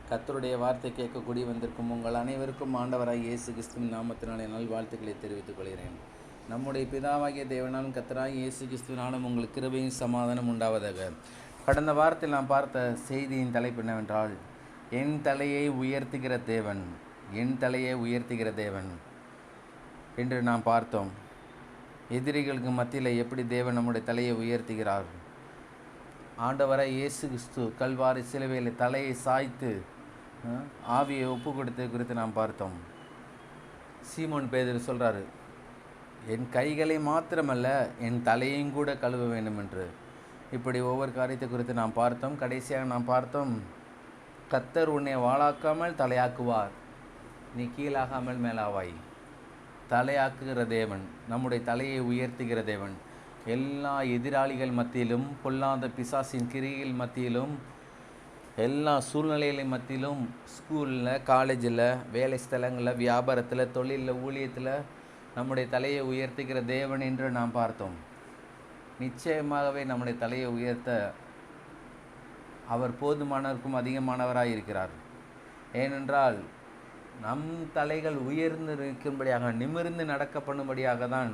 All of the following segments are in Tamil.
கர்த்தருடைய வார்த்தை கேட்கக்கூடி வந்திருக்கும் உங்கள் அனைவருக்கும் ஆண்டவராய் இயேசு கிறிஸ்துவின் நாமத்தினாலே நல்வாழ்த்துக்களை தெரிவித்துக் கொள்கிறேன். நம்முடைய பிதாவாகிய தேவனாலும் கர்த்தராகிய இயேசு கிறிஸ்துவினாலும் உங்களுக்கு கிருபையும் சமாதானம் உண்டாவதாக. கடந்த வாரத்தில் நாம் பார்த்த செய்தியின் தலைப்பு என்னவென்றால், என் தலையை உயர்த்துகிற தேவன், என் தலையை உயர்த்துகிற தேவன் என்று நாம் பார்த்தோம். எதிரிகளுக்கு மத்தியில் எப்படி தேவன் நம்முடைய தலையை உயர்த்துகிறார். ஆண்டவராய் இயேசு கிறிஸ்து கல்வாரி சிலுவையில் தலையை சாய்த்து ஆவியை ஒப்பு கொடுத்தது குறித்து நாம் பார்த்தோம். சீமோன் பேதுரு சொல்கிறாரு, என் கைகளை மாத்திரமல்ல என் தலையையும் கூட கழுவ வேண்டும் என்று. இப்படி ஒவ்வொரு காரியத்தை குறித்து நாம் பார்த்தோம். கடைசியாக நாம் பார்த்தோம், கர்த்தர் உன்னை வாளாக்காமல் தலையாக்குவார், நீ கீழாகாமல் மேலாவாய். தலையாக்குகிற தேவன், நம்முடைய தலையை உயர்த்துகிற தேவன். எல்லா எதிராளிகள் மத்தியிலும், பொல்லாத பிசாசின் கிரிகள் மத்தியிலும், எல்லா சூழ்நிலைகளின் மத்தியிலும், ஸ்கூலில், காலேஜில், வேலை ஸ்தலங்களில், வியாபாரத்தில், தொழிலில், ஊழியத்தில் நம்முடைய தலையை உயர்த்துகிற தேவன் என்று நாம் பார்த்தோம். நிச்சயமாகவே நம்முடைய தலையை உயர்த்த அவர் போதுமானவருக்கும் அதிகமானவராக இருக்கிறார். ஏனென்றால் நம் தலைகள் உயர்ந்து நிற்கும்படியாக, நிமிர்ந்து நடக்க பண்ணும்படியாக தான்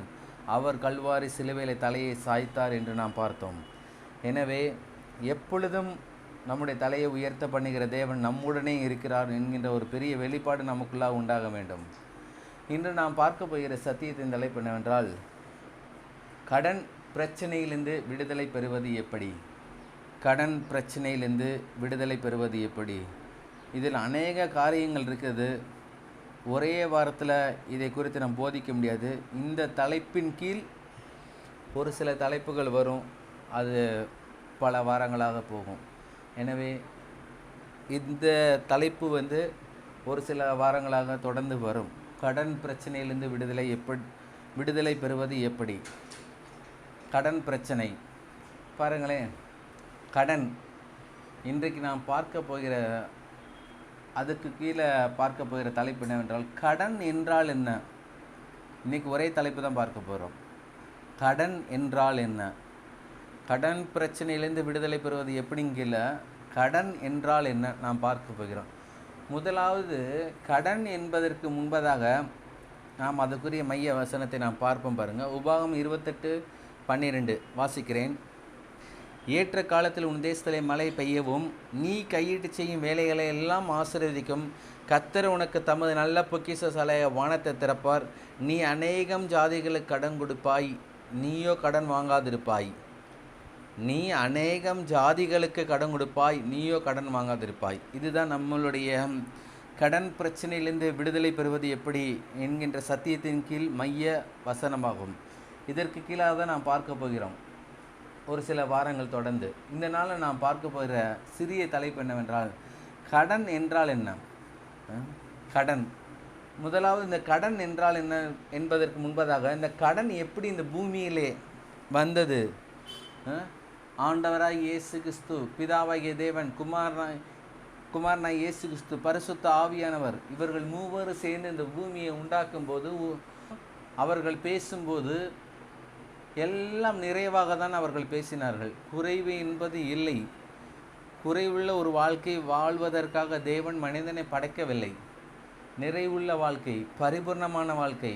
அவர் கல்வாரி சிலுவையில் தலையை சாய்த்தார் என்று நாம் பார்த்தோம். எனவே எப்பொழுதும் நம்முடைய தலையை உயர்த்த பண்ணுகிற தேவன் நம்முடனே இருக்கிறார் என்கின்ற ஒரு பெரிய வெளிப்பாடு நமக்குள்ளாக உண்டாக வேண்டும். இன்று நாம் பார்க்க போகிற சத்தியத்தின் தலைப்பு என்னவென்றால், கடன் பிரச்சனையிலிருந்து விடுதலை பெறுவது எப்படி. கடன் பிரச்சனையிலிருந்து விடுதலை பெறுவது எப்படி. இதில் அநேக காரியங்கள் இருக்குது. ஒரே வாரத்தில் இதை குறித்து நாம் போதிக்க முடியாது. இந்த தலைப்பின் கீழ் ஒரு சில தலைப்புகள் வரும், அது பல வாரங்களாக போகும். எனவே இந்த தலைப்பு ஒரு சில வாரங்களாக தொடர்ந்து வரும். கடன் பிரச்சனையிலிருந்து விடுதலை பெறுவது எப்படி. கடன் பிரச்சனை பாருங்களேன். கடன் இன்றைக்கு நாம் பார்க்க போகிற, அதுக்கு கீழே பார்க்க போகிற தலைப்பு என்னவென்றால், கடன் என்றால் என்ன. இன்றைக்கி ஒரே தலைப்பு தான் பார்க்க போகிறோம். கடன் என்றால் என்ன, கடன் பிரச்சனையிலேருந்து விடுதலை பெறுவது எப்படிங்கிற கடன் என்றால் என்ன நாம் பார்க்க போகிறோம். முதலாவது, கடன் என்பதற்கு முன்பதாக நாம் அதுக்குரிய மைய வசனத்தை நாம் பார்ப்போம். பாருங்கள், உபாகம் 28:12 வாசிக்கிறேன். ஏற்ற காலத்தில் உன் தேசத்திலே மழை பெய்யவும், நீ கையிட்டு செய்யும் வேலைகளை எல்லாம் ஆசீர்வதிக்கும். கர்த்தர் உனக்கு தமது நல்ல பொக்கிஷசாலைய வானத்தை திறப்பார். நீ அநேகம் ஜாதிகளுக்கு கடன் கொடுப்பாய், நீயோ கடன் வாங்காதிருப்பாய். நீ அநேகம் ஜாதிகளுக்கு கடன் கொடுப்பாய், நீயோ கடன் வாங்காதிருப்பாய். இதுதான் நம்மளுடைய கடன் பிரச்சனையிலிருந்து விடுதலை பெறுவது எப்படி என்கின்ற சத்தியத்தின் கீழ் மைய வசனமாகும். இதற்கு கீழாக தான் நாம் பார்க்க போகிறோம் ஒரு சில வாரங்கள் தொடர்ந்து. இந்த நாளில் நாம் பார்க்க போகிற சிறிய தலைப்பு என்னவென்றால், கடன் என்றால் என்ன. கடன் முதலாவது, இந்த கடன் என்றால் என்ன என்பதற்கு முன்பதாக, இந்த கடன் எப்படி இந்த பூமியிலே வந்தது. ஆண்டவராய் இயேசு கிறிஸ்து, பிதாவாகிய தேவன், குமாரனாய் இயேசு கிறிஸ்து, பரிசுத்த ஆவியானவர், இவர்கள் மூவரும் சேர்ந்து இந்த பூமியை உண்டாக்கும் போது, அவர்கள் பேசும்போது எல்லாம் நிறைவாக தான் அவர்கள் பேசினார்கள். குறைவு என்பது இல்லை. குறைவுள்ள ஒரு வாழ்க்கை வாழ்வதற்காக தேவன் மனிதனை படைக்கவில்லை. நிறைவுள்ள வாழ்க்கை, பரிபூர்ணமான வாழ்க்கை,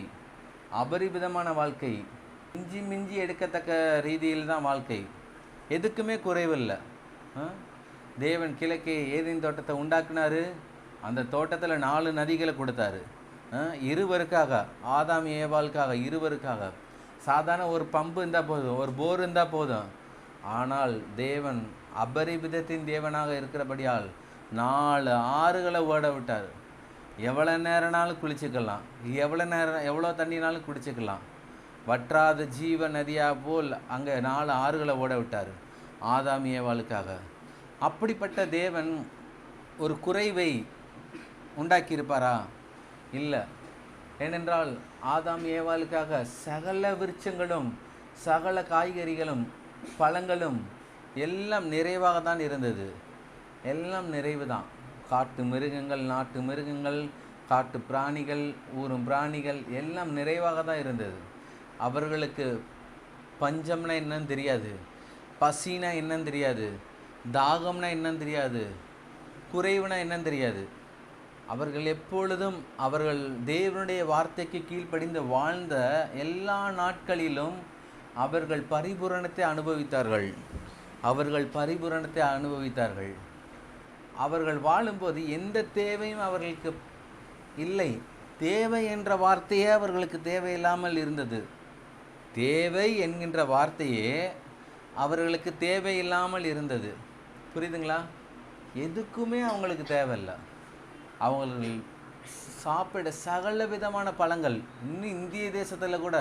அபரிமிதமான வாழ்க்கை, மிஞ்சி மிஞ்சி எடுக்கத்தக்க ரீதியில் தான் வாழ்க்கை. எதுக்குமே குறைவில்லை. தேவன் கிழக்கே ஏதேன் தோட்டத்தை உண்டாக்குனார். அந்த தோட்டத்தில் 4 நதிகளை கொடுத்தாரு. இருவருக்காக, ஆதாம் ஏவாளுக்காக, இருவருக்காக. சாதாரண ஒரு பம்பு இருந்தால் போதும், ஒரு போர் இருந்தால் போதும். ஆனால் தேவன் அபரிமிதத்தின் தேவனாக இருக்கிறபடியால் 4 ஆறுகளை ஓட விட்டார். எவ்வளோ நேரம்னாலும் குளிச்சுக்கலாம், எவ்வளோ தண்ணினாலும் குடிச்சுக்கலாம். வற்றாத ஜீவ நதியாக போல் அங்கே 4 ஆறுகளை ஓட விட்டார் ஆதாம் ஏவாளுக்காக. அப்படிப்பட்ட தேவன் ஒரு குறைவை உண்டாக்கியிருப்பாரா? இல்லை. ஏனென்றால் ஆதாம் ஏவாளுக்காக சகல விருட்சங்களும், சகல காய்கறிகளும், பழங்களும் எல்லாம் நிறைவாக தான் இருந்தது. எல்லாம் நிறைவு தான். காட்டு மிருகங்கள், நாட்டு மிருகங்கள், காட்டு பிராணிகள், ஊரும் பிராணிகள் எல்லாம் நிறைவாக தான் இருந்தது. அவர்களுக்கு பஞ்சம்னா என்னன்னு தெரியாது, பசினா என்னன்னு தெரியாது, தாகம்னா என்னன்னு தெரியாது, குறைவுனா என்னன்னு தெரியாது. அவர்கள் எப்பொழுதும் அவர்கள் தேவனுடைய வார்த்தைக்கு கீழ்ப்படிந்து வாழ்ந்த எல்லா நாட்களிலும் அவர்கள் பரிபூரணத்தை அனுபவித்தார்கள். அவர்கள் வாழும்போது எந்த தேவையும் அவர்களுக்கு இல்லை. தேவை என்ற வார்த்தையே அவர்களுக்கு தேவையில்லாமல் இருந்தது. தேவை என்கின்ற வார்த்தையே அவர்களுக்கு தேவையில்லாமல் இருந்தது. புரியுதுங்களா? எதுக்குமே அவங்களுக்கு தேவையில்லை. அவர்கள் சாப்பிட சகல விதமான பழங்கள் இன்னும் இந்திய தேசத்தில் கூட,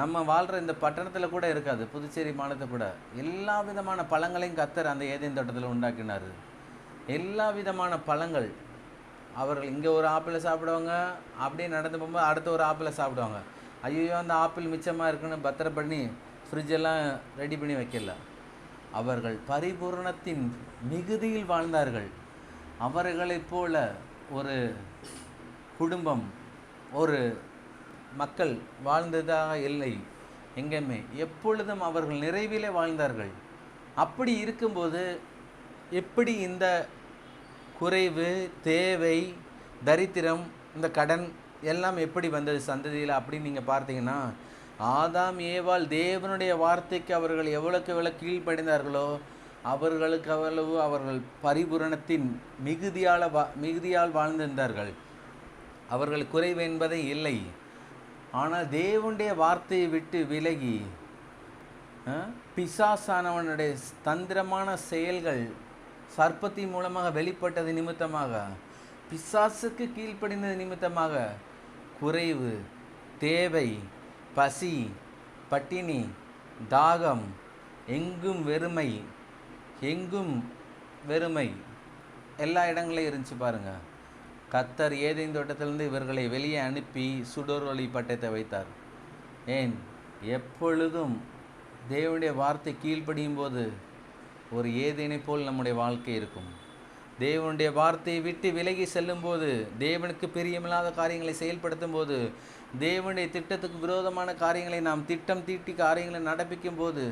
நம்ம வாழ்கிற இந்த பட்டணத்தில் கூட இருக்காது, புதுச்சேரி மாநிலத்தை கூட எல்லா விதமான பழங்களையும் கர்த்தர் அந்த ஏதேன் தோட்டத்தில் உண்டாக்கினார். எல்லா விதமான பழங்கள். அவர்கள் இங்கே ஒரு ஆப்பிளை சாப்பிடுவாங்க, அப்படியே நடந்து போகும்போது அடுத்த ஒரு ஆப்பிளை சாப்பிடுவாங்க. ஐயோ அந்த ஆப்பிள் மிச்சமாக இருக்குன்னு பத்திரம் பண்ணி ஃப்ரிட்ஜெல்லாம் ரெடி பண்ணி வைக்கல. அவர்கள் பரிபூரணத்தின் மிகுதியில் வாழ்ந்தார்கள். அவர்களைப் போல ஒரு குடும்பம், ஒரு மக்கள் வாழ்ந்ததாக இல்லை எங்கேயுமே. எப்பொழுதும் அவர்கள் நிறைவிலே வாழ்ந்தார்கள். அப்படி இருக்கும்போது எப்படி இந்த குறைவு, தேவை, தரித்திரம், இந்த கடன் எல்லாம் எப்படி வந்தது சந்ததியில் அப்படின்னு நீங்கள் பார்த்தீங்கன்னா, ஆதாம் ஏவாள் தேவனுடைய வார்த்தைக்கு அவர்கள் எவ்வளோக்கு கீழ்ப்படிந்தார்களோ அவர்களுக்கு அவ்வளவு அவர்கள் பரிபூரணத்தின் மிகுதியால் வாழ்ந்திருந்தார்கள். அவர்கள் குறைவு என்பதே இல்லை. ஆனால் தேவனுடைய வார்த்தையை விட்டு விலகி பிசாசானவனுடைய தந்திரமான செயல்கள் சர்ப்பத்தின் மூலமாக வெளிப்பட்டது நிமித்தமாக, பிசாசுக்கு கீழ்ப்படிந்தது நிமித்தமாக குறைவு, தேவை, பசி, பட்டினி, தாகம், எங்கும் வெறுமை எல்லா இடங்களையும் இருந்துச்சு பாருங்கள். கர்த்தர் ஏதேன் தோட்டத்திலிருந்து இவர்களை வெளியே அனுப்பி சுடர் ஒளி பட்டயத்தை வைத்தார். ஏன்? எப்பொழுதும் தேவனுடைய வார்த்தை கீழ்ப்படியும் போது ஒரு ஏதேனை போல் நம்முடைய வாழ்க்கை இருக்கும். தேவனுடைய வார்த்தையை விட்டு விலகி செல்லும்போது, தேவனுக்கு பிரியமில்லாத காரியங்களை செயல்படுத்தும் போது, தேவனுடைய திட்டத்துக்கு விரோதமான காரியங்களை நாம் திட்டம் தீட்டி காரியங்களை நடப்பிக்கும் போது,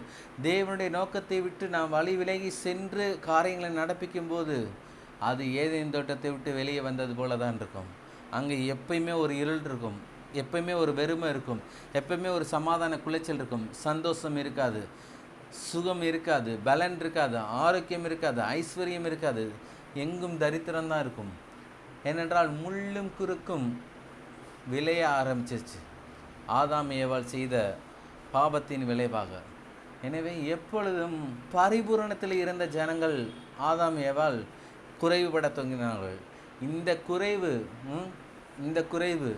தேவனுடைய நோக்கத்தை விட்டு நாம் வழி விலகி சென்று காரியங்களை நடப்பிக்கும் போது, அது ஏதேன் தோட்டத்தை விட்டு வெளியே வந்தது போல தான் இருக்கும். அங்கே எப்பயுமே ஒரு இருள் இருக்கும், எப்பயுமே ஒரு வெறுமை இருக்கும், எப்பயுமே ஒரு சமாதான குலைச்சல் இருக்கும், சந்தோஷம் இருக்காது, சுகம் இருக்காது, பலன் இருக்காது, ஆரோக்கியம் இருக்காது, ஐஸ்வர்யம் இருக்காது, எங்கும் தரித்திரம்தான் இருக்கும். ஏனென்றால் முள்ளும் குறுக்கும் விளைய ஆரம்பிச்சிருச்சு ஆதாம் ஏவாள் செய்த பாவத்தின் விளைவாக. எனவே எப்பொழுதும் பரிபூரணத்தில் இருந்த ஜனங்கள் ஆதாம் ஏவாள் குறைவுபட தொங்கினார்கள். இந்த குறைவு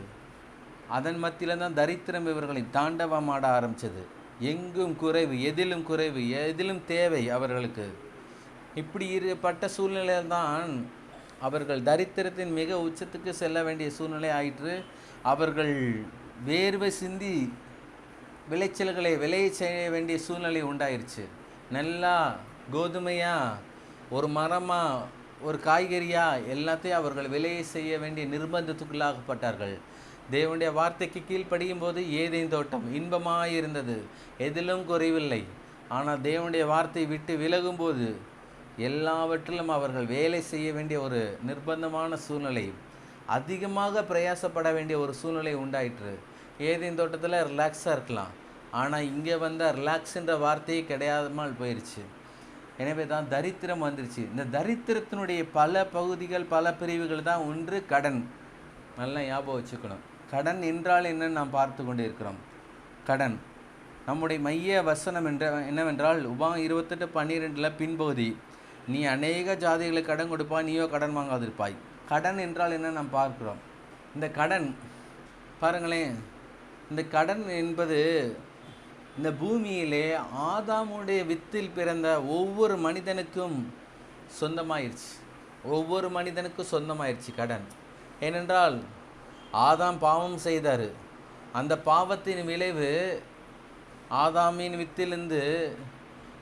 அதன் மத்தியில் தான் தரித்திரம் இவர்களை தாண்டவமாட ஆரம்பித்தது. எங்கும் குறைவு, எதிலும் தேவை அவர்களுக்கு. இப்படி இருப்பட்ட சூழ்நிலையில் தான் அவர்கள் தரித்திரத்தின் மிக உச்சத்துக்கு செல்ல வேண்டிய சூழ்நிலை ஆயிற்று. அவர்கள் வேர்வை சிந்தி விளைச்சல்களை விளைய செய்ய வேண்டிய சூழ்நிலை உண்டாயிருச்சு. நல்லா கோதுமையாக, ஒரு மரமாக, ஒரு காய்கறியாக எல்லாத்தையும் அவர்கள் விளைய செய்ய வேண்டிய நிர்பந்தத்துக்குள்ளாகப்பட்டார்கள். தேவனுடைய வார்த்தைக்கு கீழ்ப்படியும் போது ஏதேன் தோட்டம் இன்பமாக இருந்தது, எதிலும் குறைவில்லை. ஆனால் தேவனுடைய வார்த்தை விட்டு விலகும்போது எல்லாவற்றிலும் அவர்கள் வேலை செய்ய வேண்டிய ஒரு நிர்பந்தமான சூழ்நிலை, அதிகமாக பிரயாசப்பட வேண்டிய ஒரு சூழ்நிலை உண்டாயிற்று. ஏதேன் தோட்டத்தில் ரிலாக்ஸாக இருக்கலாம், ஆனால் இங்கே வந்த ரிலாக்ஸுன்ற வார்த்தையே கிடையாமல் போயிடுச்சு. எனவே தான் தரித்திரம் வந்துருச்சு. இந்த தரித்திரத்தினுடைய பல பகுதிகள், பல பிரிவுகள் தான். ஒன்று கடன். நல்லா ஞாபகம் வச்சுக்கணும். கடன் என்றால் என்னன்னு நாம் பார்த்து கொண்டு இருக்கிறோம். கடன் நம்முடைய மைய வசனம் என்னவென்றால் உபாகம் 28:12 பின்பகுதி, நீ அநேக ஜாதிகளுக்கு கடன் கொடுப்பாய், நீயோ கடன் வாங்காதிருப்பாய். கடன் என்றால் என்ன நாம் பார்க்கிறோம். இந்த கடன் பாருங்களேன், இந்த கடன் என்பது இந்த பூமியிலே ஆதாமுடைய வித்தில் பிறந்த ஒவ்வொரு மனிதனுக்கும் சொந்தமாயிருச்சு கடன். ஏனென்றால் ஆதாம் பாவம் செய்தார். அந்த பாவத்தின் விளைவு ஆதாமின் வித்திலிருந்து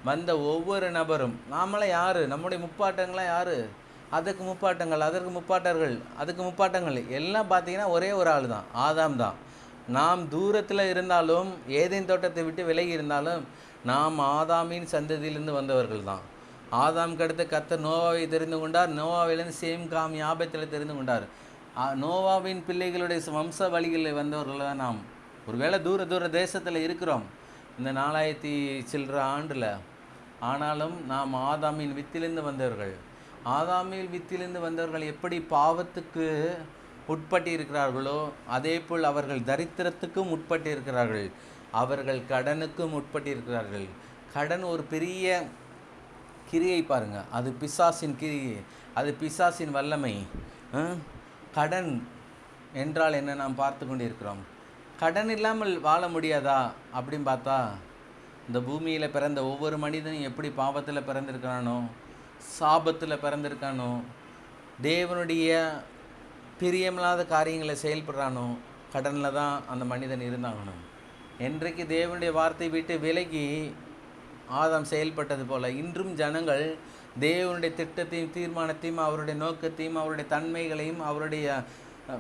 வந்த ஒவ்வொரு நபரும், நாமளாம் யார், நம்முடைய முப்பாட்டங்களாம் யார், அதற்கு முப்பாட்டங்கள் எல்லாம் பார்த்தீங்கன்னா ஒரே ஒரு ஆள் தான், ஆதாம் தான். நாம் தூரத்தில் இருந்தாலும், ஏதேன் தோட்டத்தை விட்டு விலகி இருந்தாலும், நாம் ஆதாமின் சந்ததியிலிருந்து வந்தவர்கள் தான். ஆதாம்க்கு அடுத்து கர்த்தர் நோவாவை தெரிந்து கொண்டார். நோவாவிலிருந்து சேம் காம் யாபத்தில் தெரிந்து கொண்டார். நோவாவின் பிள்ளைகளுடைய வம்ச வழிகளில் வந்தவர்கள் தான் நாம். ஒருவேளை தூர தூர தேசத்தில் இருக்கிறோம் இந்த 4000 சில்லற ஆண்டில். ஆனாலும் நாம் ஆதாமின் வித்திலிருந்து வந்தவர்கள். ஆதாமின் வித்திலிருந்து வந்தவர்கள் எப்படி பாவத்துக்கு உட்பட்டு இருக்கிறார்களோ அதே போல் அவர்கள் தரித்திரத்துக்கும் உட்பட்டு இருக்கிறார்கள். அவர்கள் கடனுக்கும் உட்பட்டு இருக்கிறார்கள். கடன் ஒரு பெரிய கிரியை பாருங்கள். அது பிசாசின் கிரியை, அது பிசாசின் வல்லமை. கடன் என்றால் என்ன நாம் பார்த்து கொண்டு இருக்கிறோம். கடன் இல்லாமல் வாழ முடியாதா அப்படின்னு பார்த்தா, இந்த பூமியில் பிறந்த ஒவ்வொரு மனிதனும் எப்படி பாவத்தில் பிறந்திருக்கானோ, சாபத்தில் பிறந்திருக்கானோ, தேவனுடைய பிரியமில்லாத காரியங்களை செயல்படுறானோ, கடனில் தான் அந்த மனிதன் இருந்தாகணும். என்றைக்கு தேவனுடைய வார்த்தை விட்டு விலகி ஆதாம் செயல்பட்டது போல இன்றும் ஜனங்கள் தேவனுடைய திட்டத்தையும் தீர்மானத்தையும் அவருடைய நோக்கத்தையும் அவருடைய தன்மைகளையும் அவருடைய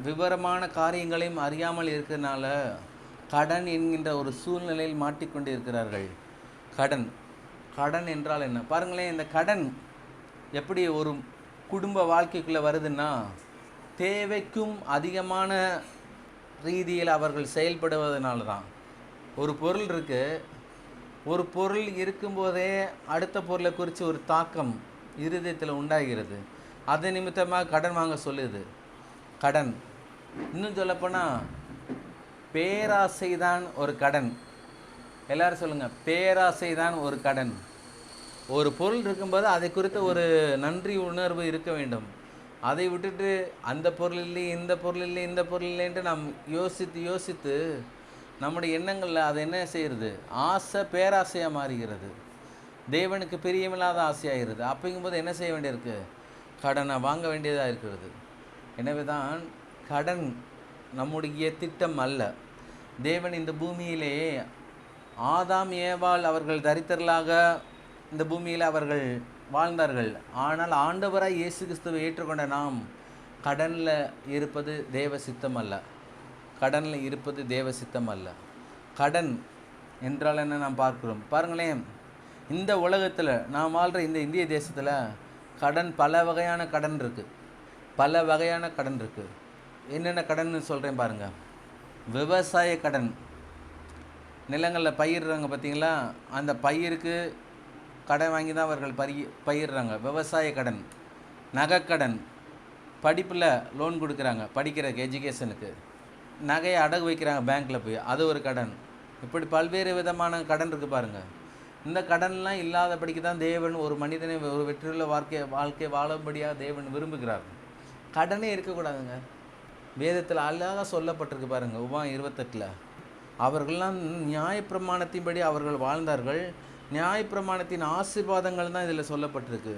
விவரமான காரியங்களையும் அறியாமல் இருக்கிறதுனால கடன் என்கின்ற ஒரு சூழ்நிலையில் மாட்டிக்கொண்டு இருக்கிறார்கள். கடன் கடன் என்றால் என்ன பாருங்களேன். இந்த கடன் எப்படி ஒரு குடும்ப வாழ்க்கைக்குள்ளே வருதுன்னா, தேவைக்கும் அதிகமான ரீதியில் அவர்கள் செயல்படுவதனால தான். ஒரு பொருள் இருக்குது, ஒரு பொருள் இருக்கும்போதே அடுத்த பொருளை குறித்து ஒரு தாக்கம் இருதயத்தில் உண்டாகிறது. அது நிமித்தமாக கடன் வாங்க சொல்லுது. கடன் இன்னும் சொல்லப்போனால் பேராசை தான் ஒரு கடன். எல்லோரும் சொல்லுங்கள், பேராசை தான் ஒரு கடன். ஒரு பொருள் இருக்கும்போது அதை குறித்த ஒரு நன்றி உணர்வு இருக்க வேண்டும். அதை விட்டுட்டு அந்த பொருள் இல்லை, இந்த பொருள் இல்லை, இந்த பொருள் இல்லைன்ட்டு நாம் யோசித்து நம்முடைய எண்ணங்களில் அது என்ன செய்கிறது, ஆசை பேராசையாக மாறுகிறது. தேவனுக்கு பிரியமில்லாத ஆசையாகிறது. அப்படிங்கும்போது என்ன செய்ய வேண்டியிருக்கு, கடனை வாங்க வேண்டியதாக இருக்கிறது. எனவே தான் கடன் நம்முடைய திட்டம் அல்ல. தேவன் இந்த பூமியிலே ஆதாம் ஏவாள் அவர்கள் தரித்திரலாக இந்த பூமியில் அவர்கள் வாழ்ந்தார்கள். ஆனால் ஆண்டவராய் இயேசு கிறிஸ்துவை ஏற்றுக்கொண்ட நாம் கடனில் இருப்பது தேவ சித்தம் அல்ல. கடனில் இருப்பது தேவ சித்தம் அல்ல. கடன் என்றால் என்ன நாம் பார்க்கிறோம். பாருங்களேன், இந்த உலகத்தில் நாம் வாழ்கிற இந்த இந்திய தேசத்தில் கடன் பல வகையான கடன் இருக்குது. பல வகையான கடன் இருக்குது. என்னென்ன கடன் சொல்கிறேன் பாருங்கள். விவசாய கடன், நிலங்களில் பயிர்றாங்க பார்த்தீங்களா, அந்த பயிருக்கு கடன் வாங்கி தான் அவர்கள் பயிர்றாங்க, விவசாய கடன். நகைக்கடன், படிப்பில் லோன் கொடுக்குறாங்க, படிக்கிறதுக்கு எஜுகேஷனுக்கு. நகையை அடகு வைக்கிறாங்க பேங்க்கில் போய், அது ஒரு கடன். இப்படி பல்வேறு விதமான கடன் இருக்குது பாருங்கள். இந்த கடன்லாம் இல்லாதபடிக்கு தான் தேவன் ஒரு மனிதனை ஒரு வெற்றியுள்ள வாழ்க்கை வாழும்படியாக தேவன் விரும்புகிறார். கடனே இருக்கக்கூடாதுங்க. வேதத்தில் அழகாக சொல்லப்பட்டிருக்கு பாருங்கள். உபாகம் 28 அவர்கள்லாம் நியாயப்பிரமாணத்தின்படி அவர்கள் வாழ்ந்தார்கள். நியாயப்பிரமாணத்தின் ஆசீர்வாதங்கள் தான் இதில் சொல்லப்பட்டிருக்கு.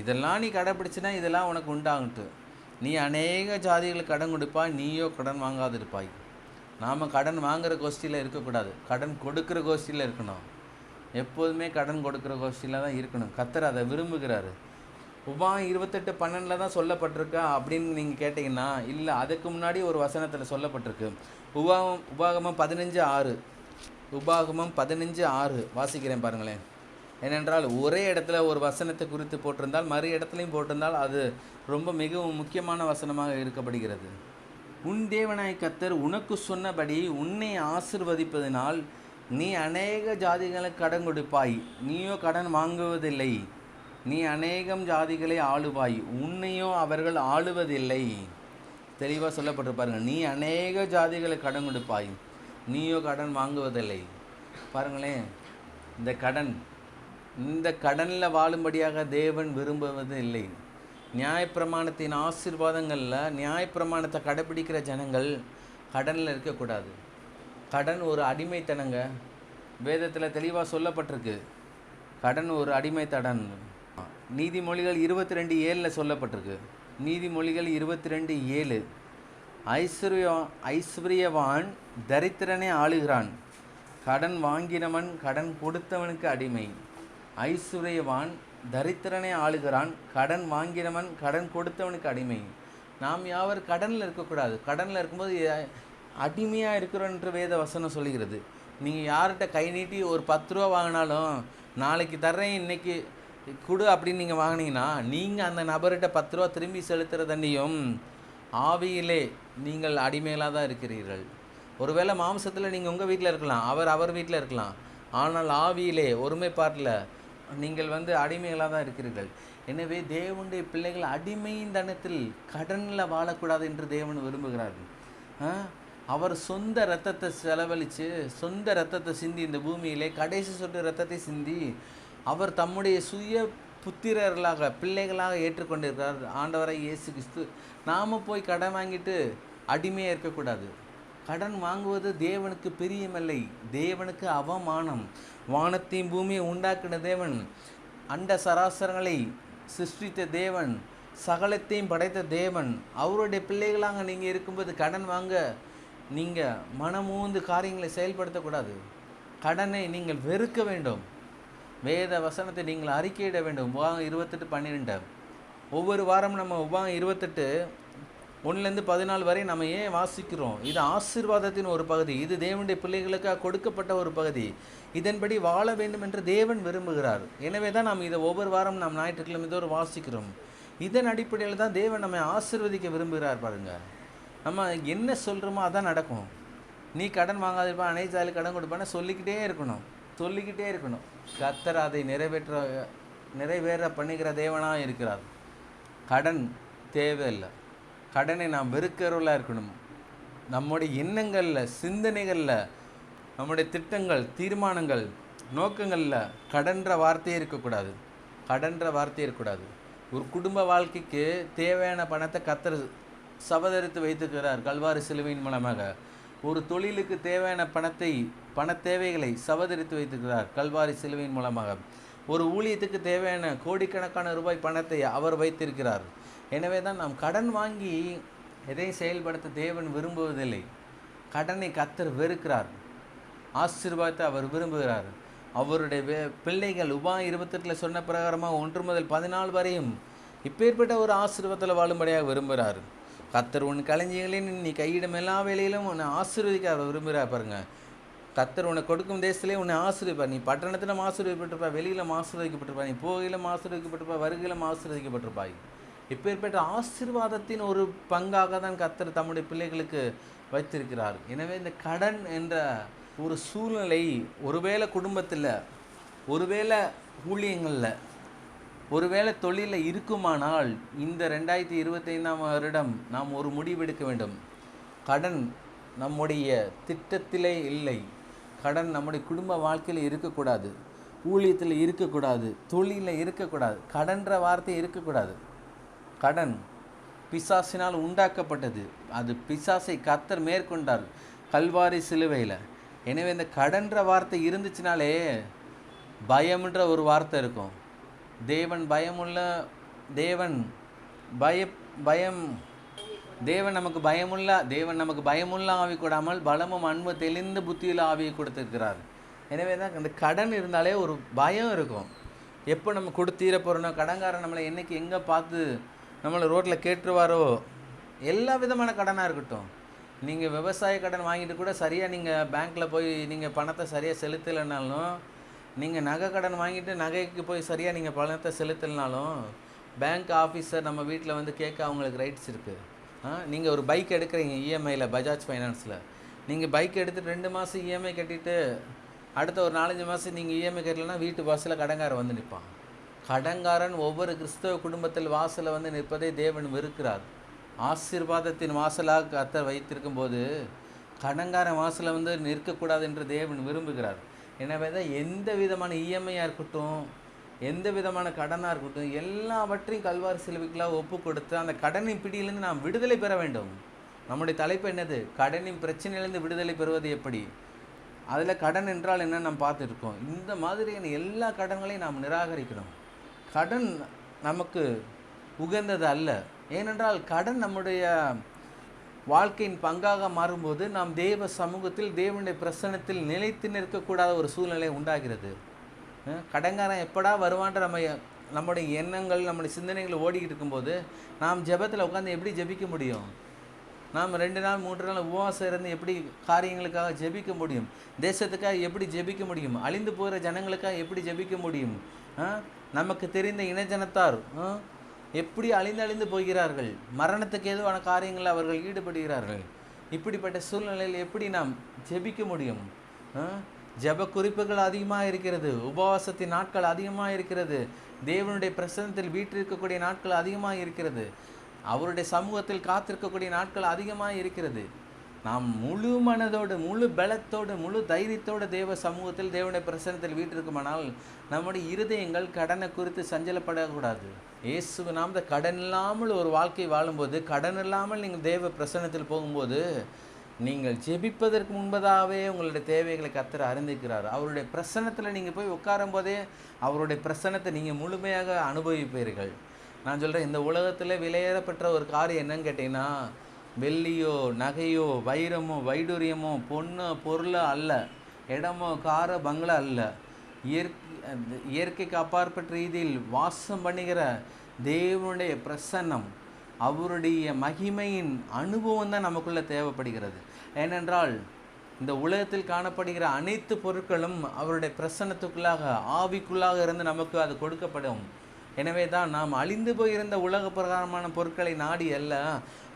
இதெல்லாம் நீ கடைப்பிடிச்சினா இதெல்லாம் உனக்கு உண்டாகட்டு. நீ அநேக ஜாதிகளுக்கு கடன் கொடுப்பாய், நீயோ கடன் வாங்காதிருப்பாய். நாம் கடன் வாங்குகிற கோஷ்டியில் இருக்கக்கூடாது, கடன் கொடுக்குற கோஷ்டியில் இருக்கணும். எப்போதுமே கடன் கொடுக்குற கோஷ்டியில் தான் இருக்கணும். கர்த்தர் அதை விரும்புகிறாரு. உபாகம் 28:12 தான் சொல்லப்பட்டிருக்கா அப்படின்னு நீங்கள் கேட்டிங்கன்னா இல்லை, அதுக்கு முன்னாடி ஒரு வசனத்தில் சொல்லப்பட்டிருக்கு. உபாகமம் 15:6 உபாகமம் 15:6 வாசிக்கிறேன் பாருங்களேன். ஏனென்றால் ஒரே இடத்துல ஒரு வசனத்தை குறித்து போட்டிருந்தால் மறு இடத்துலையும் போட்டிருந்தால் அது ரொம்ப மிகவும் முக்கியமான வசனமாக இருக்கப்படுகிறது. உன் தேவனாய் கர்த்தர் உனக்கு சொன்னபடி உன்னை ஆசிர்வதிப்பதினால் நீ அநேக ஜாதிகளுக்கு கடன் கொடுப்பாய், நீயோ கடன் வாங்குவதில்லை. நீ அநேகம் ஜாதிகளை ஆளுவாய், உன்னையோ அவர்கள் ஆளுவதில்லை. தெளிவாக சொல்லப்பட்டிருப்பாருங்க. நீ அநேக ஜாதிகளை கடன் கொடுப்பாய், நீயோ கடன் வாங்குவதில்லை. பாருங்களேன், இந்த கடனில் வாழும்படியாக தேவன் விரும்புவது இல்லை. நியாயப்பிரமாணத்தின் ஆசீர்வாதங்களில் நியாயப்பிரமாணத்தை கடைப்பிடிக்கிற ஜனங்கள் கடனில் இருக்கக்கூடாது. கடன் ஒரு அடிமைத்தனங்க. வேதத்தில் தெளிவாக சொல்லப்பட்டிருக்கு, கடன் ஒரு அடிமைத்தடன். நீதிமொழிகள் 22:7 சொல்லப்பட்டிருக்கு. நீதிமொழிகள் 22:7 ஐஸ்வர்யவான் தரித்திரனே ஆளுகிறான், கடன் வாங்கினவன் கடன் கொடுத்தவனுக்கு அடிமை. ஐஸ்வர்யவான் தரித்திரனே ஆளுகிறான், கடன் வாங்கினவன் கடன் கொடுத்தவனுக்கு அடிமை. நாம் யாவர் கடனில் இருக்கக்கூடாது. கடனில் இருக்கும்போது அடிமையாக இருக்கிறோன்ற வேத வசனம் சொல்லுகிறது. நீங்கள் யார்கிட்ட கை நீட்டி ஒரு 10 ரூபா வாங்கினாலும் நாளைக்கு தர்றேன், இன்றைக்கி கொடு அப்படின்னு நீங்கள் வாங்கினீங்கன்னா நீங்கள் அந்த நபர்கிட்ட 10 ரூபா திரும்பி செலுத்துகிறதண்டியும் ஆவியிலே நீங்கள் அடிமைகளாக தான் இருக்கிறீர்கள். ஒருவேளை மாம்சத்தில் நீங்கள் உங்கள் வீட்டில் இருக்கலாம், அவர் வீட்டில் இருக்கலாம். ஆனால் ஆவியிலே ஒருமைப்பாட்டில் நீங்கள் அடிமைகளாக தான் இருக்கிறீர்கள். எனவே தேவனுடைய பிள்ளைகள் அடிமையின் தனத்தில் கடனில் வாழக்கூடாது என்று தேவன் விரும்புகிறார்கள். அவர் சொந்த இரத்தத்தை செலவழித்து சொந்த இரத்தத்தை சிந்தி இந்த பூமியிலே கடைசி சொட்டு இரத்தத்தை சிந்தி அவர் தம்முடைய சுய புத்திரர்களாக பிள்ளைகளாக ஏற்றுக்கொண்டிருக்கிறார் ஆண்டவரை இயேசு கிறிஸ்து. நாம் போய் கடன் வாங்கிட்டு அடிமையாக இருக்கக்கூடாது. கடன் வாங்குவது தேவனுக்கு பிரியமில்லை, தேவனுக்கு அவமானம். வானத்தையும் பூமியை உண்டாக்கின தேவன், அண்ட சராசரங்களை சிருஷ்டித்த தேவன், சகலத்தையும் படைத்த தேவன், அவருடைய பிள்ளைகளாக நீங்கள் இருக்கும்போது கடன் வாங்க நீங்கள் மனமூந்து காரியங்களை செயல்படுத்தக்கூடாது. கடனை நீங்கள் வெறுக்க வேண்டும். வேத வசனத்தை நீங்கள் அறிக்கையிட வேண்டும். உபாகம் 28:12. ஒவ்வொரு வாரமும் நம்ம உபாகம் 28 1-14 வரை நம்ம ஏன் வாசிக்கிறோம்? இது ஆசீர்வாதத்தின் ஒரு பகுதி. இது தேவனுடைய பிள்ளைகளுக்காக கொடுக்கப்பட்ட ஒரு பகுதி. இதன்படி வாழ வேண்டும் என்று தேவன் விரும்புகிறார். எனவே தான் நாம் இதை ஒவ்வொரு வாரம் நாம் ஞாயிற்றுக்கிழமை இதோடு வாசிக்கிறோம். இதன் அடிப்படையில் தான் தேவன் நம்மை ஆசீர்வதிக்க விரும்புகிறார். பாருங்கள், நம்ம என்ன சொல்கிறோமோ அதான் நடக்கும். நீ கடன் வாங்காதிருப்பா, அனைத்து கடன் கொடுப்பான்னு சொல்லிக்கிட்டே இருக்கணும். கர்த்தர் அதை நிறைவேற பண்ணுகிற தேவனாக இருக்கிறார். கடன் தேவையில்லை. கடனை நாம் வெறுக்கிறவர்களாக இருக்கணும். நம்முடைய எண்ணங்களில், சிந்தனைகளில், நம்முடைய திட்டங்கள், தீர்மானங்கள், நோக்கங்களில் கடன்ற வார்த்தையே இருக்கக்கூடாது. ஒரு குடும்ப வாழ்க்கைக்கு தேவையான பணத்தை கர்த்தர் சபதரித்து வைத்திருக்கிறார் கல்வாரி சிலுவையின் மூலமாக. ஒரு தொழிலுக்கு தேவையான பண தேவைகளை சபதரித்து வைத்திருக்கிறார் கல்வாரி சிலுவையின் மூலமாக. ஒரு ஊழியத்துக்கு தேவையான கோடிக்கணக்கான ரூபாய் பணத்தை அவர் வைத்திருக்கிறார். எனவே தான் நாம் கடன் வாங்கி எதையும் செயல்படுத்த தேவன் விரும்புவதில்லை. கடனை கர்த்தர் வெறுக்கிறார், ஆசீர்வாதத்தை அவர் விரும்புகிறார். அவருடைய பிள்ளைகள் உபாகம் 28 சொன்ன பிரகாரமாக 1-14 வரையும் இப்பேற்பட்ட ஒரு ஆசீர்வாதத்தில் வாழும்படியாக விரும்புகிறார். கர்த்தர் உன் களஞ்சியங்களில் நீ கையிடும் எல்லா வேலையிலும் உன்னை ஆசீர்வதிக்க அவர் விரும்புகிறார். பாருங்கள், கர்த்தர் உன்னை கொடுக்கும் தேசத்திலே உன்னை ஆசீர்வதிப்பார். நீ பட்டணத்திலும் ஆசீர்வதிக்கப்பட்டிருப்பாய், வெளியிலும் ஆசீர்வதிக்கப்பட்டிருப்பாய், நீ போகையிலும் ஆசீர்வதிக்கப்பட்டிருப்பாய், வருகையிலும் ஆசீர்வதிக்கப்பட்டிருப்பாய். இப்பேற்பட்ட ஆசீர்வாதத்தின் ஒரு பங்காக தான் கர்த்தர் தம்முடைய பிள்ளைகளுக்கு வைத்திருக்கிறார். எனவே இந்த கடன் என்ற ஒரு சூழ்நிலை ஒருவேளை குடும்பத்தில், ஒருவேளை ஊழியங்களில், ஒருவேளை தொழிலில் இருக்குமானால் இந்த 2025ஆம் வருடம் நாம் ஒரு முடிவெடுக்க வேண்டும். கடன் நம்முடைய திட்டத்திலே இல்லை. கடன் நம்முடைய குடும்ப வாழ்க்கையில் இருக்கக்கூடாது, ஊழியத்தில் இருக்கக்கூடாது, தொழிலில் இருக்கக்கூடாது. கடன்ற வார்த்தை இருக்கக்கூடாது. கடன் பிசாசினால் உண்டாக்கப்பட்டது. அது பிசாசை கர்த்தர் மேற்கொண்டார் கல்வாரி சிலுவையில். எனவே இந்த கடன்ற வார்த்தை இருந்துச்சுனாலே பயம்ன்ற ஒரு வார்த்தை இருக்கும். தேவன் பயமுள்ள தேவன், தேவன் நமக்கு பயமுள்ள ஆவி கொடாமல் பலமும் அன்பு தெளிந்த புத்தியில் ஆவியை கொடுத்துருக்கிறார். எனவே தான் அந்த கடன் இருந்தாலே ஒரு பயம் இருக்கும். எப்போ நம்ம கொடுத்தீர போகிறோன்னா, கடன்காரன் நம்மளை என்றைக்கு எங்கே பார்த்து நம்மளை ரோட்டில் கேட்டுருவாரோ. எல்லா விதமான கடனாக இருக்கட்டும். நீங்கள் விவசாய கடன் வாங்கிட்டு கூட சரியாக நீங்கள் பேங்க்கில் போய் நீங்கள் பணத்தை சரியாக செலுத்தலைனாலும், நீங்கள் நகை கடன் வாங்கிட்டு நகைக்கு போய் சரியாக நீங்கள் பணத்தை செலுத்தலைனாலும், பேங்க் ஆஃபீஸர் நம்ம வீட்டில் கேட்க அவங்களுக்கு ரைட்ஸ் இருக்குது. நீங்கள் ஒரு பைக் எடுக்கிறீங்க இஎம்ஐயில், பஜாஜ் ஃபைனான்ஸில். நீங்கள் பைக் எடுத்துகிட்டு 2 மாதம் இஎம்ஐ கட்டிட்டு அடுத்த ஒரு 4-5 மாதம் நீங்கள் இஎம்ஐ கட்டலைன்னா வீட்டு வாசலில் கடன்காரன் நிற்பான். கடன்காரன் ஒவ்வொரு கிறிஸ்தவ குடும்பத்தில் வாசலில் நிற்பதை தேவன் வெறுக்கிறார். ஆசீர்வாதத்தின் வாசலாக கர்த்தர் வைத்திருக்கும் போது கடன்காரன் வாசலில் நிற்கக்கூடாது என்று தேவன் விரும்புகிறார். எனவே தான் எந்த விதமான இஎம்ஐயாக இருக்கட்டும், எந்த விதமான கடனாக இருக்கட்டும், எல்லாவற்றையும் கல்வாரி சிலுவைக்குள்ளாக ஒப்பு கொடுத்து அந்த கடனின் பிடியிலிருந்து நாம் விடுதலை பெற வேண்டும். நம்முடைய தலைப்பு என்னது? கடனின் பிரச்சனையிலேருந்து விடுதலை பெறுவது எப்படி. அதில் கடன் என்றால் என்ன நாம் பார்த்துருக்கோம். இந்த மாதிரியான எல்லா கடன்களையும் நாம் நிராகரிக்கணும். கடன் நமக்கு உகந்தது அல்ல. ஏனென்றால் கடன் நம்முடைய வாழ்க்கையின் பங்காக மாறும்போது நாம் தேவ சமூகத்தில், தேவனுடைய பிரசன்னத்தில் நிலைத்து நிற்கக்கூடாத ஒரு சூழ்நிலை உண்டாகிறது. கடன்காரன் எப்படா வருவான்ற நம்முடைய எண்ணங்கள், நம்முடைய சிந்தனைகள் ஓடிக்கிட்டு இருக்கும்போது நாம் ஜெபத்தில் உட்காந்து எப்படி ஜெபிக்க முடியும்? நாம் 2 நாள் 3 நாள் உபவாசம் இருந்து எப்படி காரியங்களுக்காக ஜெபிக்க முடியும்? தேசத்துக்காக எப்படி ஜெபிக்க முடியும்? அழிந்து போகிற ஜனங்களுக்காக எப்படி ஜெபிக்க முடியும்? நமக்கு தெரிந்த இனஜனத்தார் எப்படி அழிந்து போகிறார்கள், மரணத்துக்கு ஏதுவான காரியங்களில் அவர்கள் ஈடுபடுகிறார்கள். இப்படிப்பட்ட சூழ்நிலையில் எப்படி நாம் ஜெபிக்க முடியும்? ஜெப குறிப்புகள் அதிகமாக இருக்கிறது, உபவாசத்தின் நாட்கள் அதிகமாக இருக்கிறது, தேவனுடைய பிரசன்னத்தில் வீற்றிருக்கக்கூடிய நாட்கள் அதிகமாக இருக்கிறது, அவருடைய சமூகத்தில் காத்திருக்கக்கூடிய நாட்கள் அதிகமாக இருக்கிறது. நாம் முழு மனதோடு, முழு பலத்தோடு, முழு தைரியத்தோடு தேவ சமூகத்தில், தேவனுடைய பிரசன்னத்தில் வீற்றிருக்குமானால் நம்முடைய இருதயங்கள் கடனை குறித்து சஞ்சலப்படக்கூடாது. இயேசு நாம் கடன் இல்லாமல் ஒரு வாழ்க்கை வாழும்போது, கடன் இல்லாமல் நீங்கள் தேவ பிரசன்னத்தில் போகும்போது, நீங்கள் ஜெபிப்பதற்கு முன்பதாகவே உங்களுடைய தேவைகளை கர்த்தர் அறிந்திருக்கிறார். அவருடைய பிரசன்னத்தில் நீங்கள் போய் உட்காரும் போதே அவருடைய பிரசன்னத்தை நீங்கள் முழுமையாக அனுபவிப்பீர்கள். நான் சொல்கிறேன், இந்த உலகத்தில் விலையேறப்பெற்ற ஒரு காரியம் என்னன்னு கேட்டிங்கன்னா, வெள்ளியோ நகையோ வைரமோ வைடூரியமோ பொண்ணோ பொருளோ அல்ல, இடமோ காரோ பங்களா அல்ல, இயற்கைக்கு அப்பாற்பட்ட ரீதியில் வாசம் பண்ணுகிற தேவனுடைய பிரசன்னம், அவருடைய மகிமையின் அனுபவம் தான் நமக்குள்ளே தேவைப்படுகிறது. ஏனென்றால் இந்த உலகத்தில் காணப்படுகிற அனைத்து பொருட்களும் அவருடைய பிரசன்னத்துக்குள்ளாக, ஆவிக்குள்ளாக இருந்து நமக்கு அது கொடுக்கப்படும். எனவே தான் நாம் அழிந்து போயிருந்த உலக பிரகாரமான பொருட்களை நாடி அல்ல,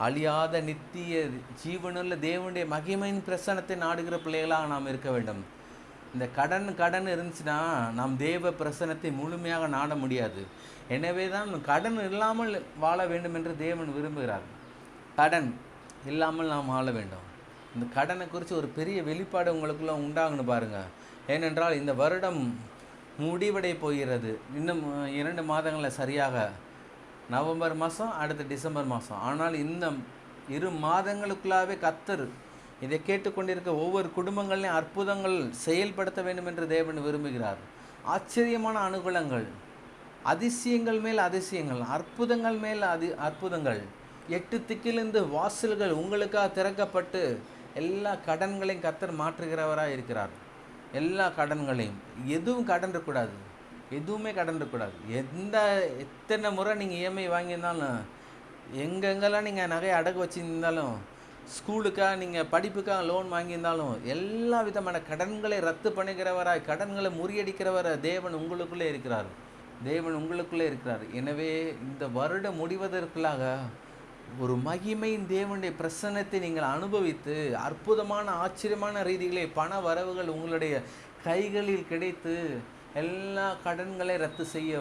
அழியாத நித்திய ஜீவனுள்ள தேவனுடைய மகிமையின் பிரசன்னத்தை நாடுகிற பிள்ளைகளாக நாம் இருக்க வேண்டும். இந்த கடன் இருந்துச்சுன்னா நாம் தேவ பிரசன்னத்தை முழுமையாக நாட முடியாது. எனவே தான் கடன் இல்லாமல் வாழ வேண்டும் என்று தேவன் விரும்புகிறார். கடன் இல்லாமல் நாம் வாழ வேண்டும். இந்த கடனை குறித்து ஒரு பெரிய வெளிப்பாடு உங்களுக்குள்ள உண்டாகுன்னு பாருங்கள். ஏனென்றால் இந்த வருடம் முடிவடை போகிறது. இன்னும் 2 மாதங்களில், சரியாக நவம்பர் மாதம், அடுத்த டிசம்பர் மாதம். ஆனால் இந்த 2 மாதங்களுக்குள்ளாகவே கர்த்தர் இதை கேட்டுக்கொண்டிருக்க ஒவ்வொரு குடும்பங்களையும் அற்புதங்கள் செயல்படுத்த வேண்டும் என்று தேவன் விரும்புகிறார். ஆச்சரியமான அனுகூலங்கள், அதிசயங்கள் மேல் அதிசயங்கள், அற்புதங்கள் மேல் அற்புதங்கள், 8 திக்கிலிருந்து வாசல்கள் உங்களுக்காக திறக்கப்பட்டு எல்லா கடன்களையும் கர்த்தர் மாற்றுகிறவராக இருக்கிறார். எல்லா கடன்களையும், எதுவும் கடன் இருக்கக்கூடாது, எதுவுமே கடன் இருக்கக்கூடாது. எத்தனை முறை நீங்கள் இஎம்ஐ வாங்கியிருந்தாலும், எங்கெங்கெல்லாம் நீங்கள் நகையை அடகு வச்சுருந்தாலும், ஸ்கூலுக்காக நீங்கள் படிப்புக்காக லோன் வாங்கியிருந்தாலும், எல்லா விதமான கடன்களை ரத்து பண்ணுகிறவராய், கடன்களை முறியடிக்கிறவர தேவன் உங்களுக்குள்ளே இருக்கிறார். தேவன் உங்களுக்குள்ளே இருக்கிறார். எனவே இந்த வருடம் முடிவதற்குள்ளாக ஒரு மகிமையின் தேவனுடைய பிரசன்னத்தை நீங்கள் அனுபவித்து, அற்புதமான ஆச்சரியமான ரீதியிலே பண வரவுகள் உங்களுடைய கைகளில் கிடைத்து எல்லா கடன்களை ரத்து செய்ய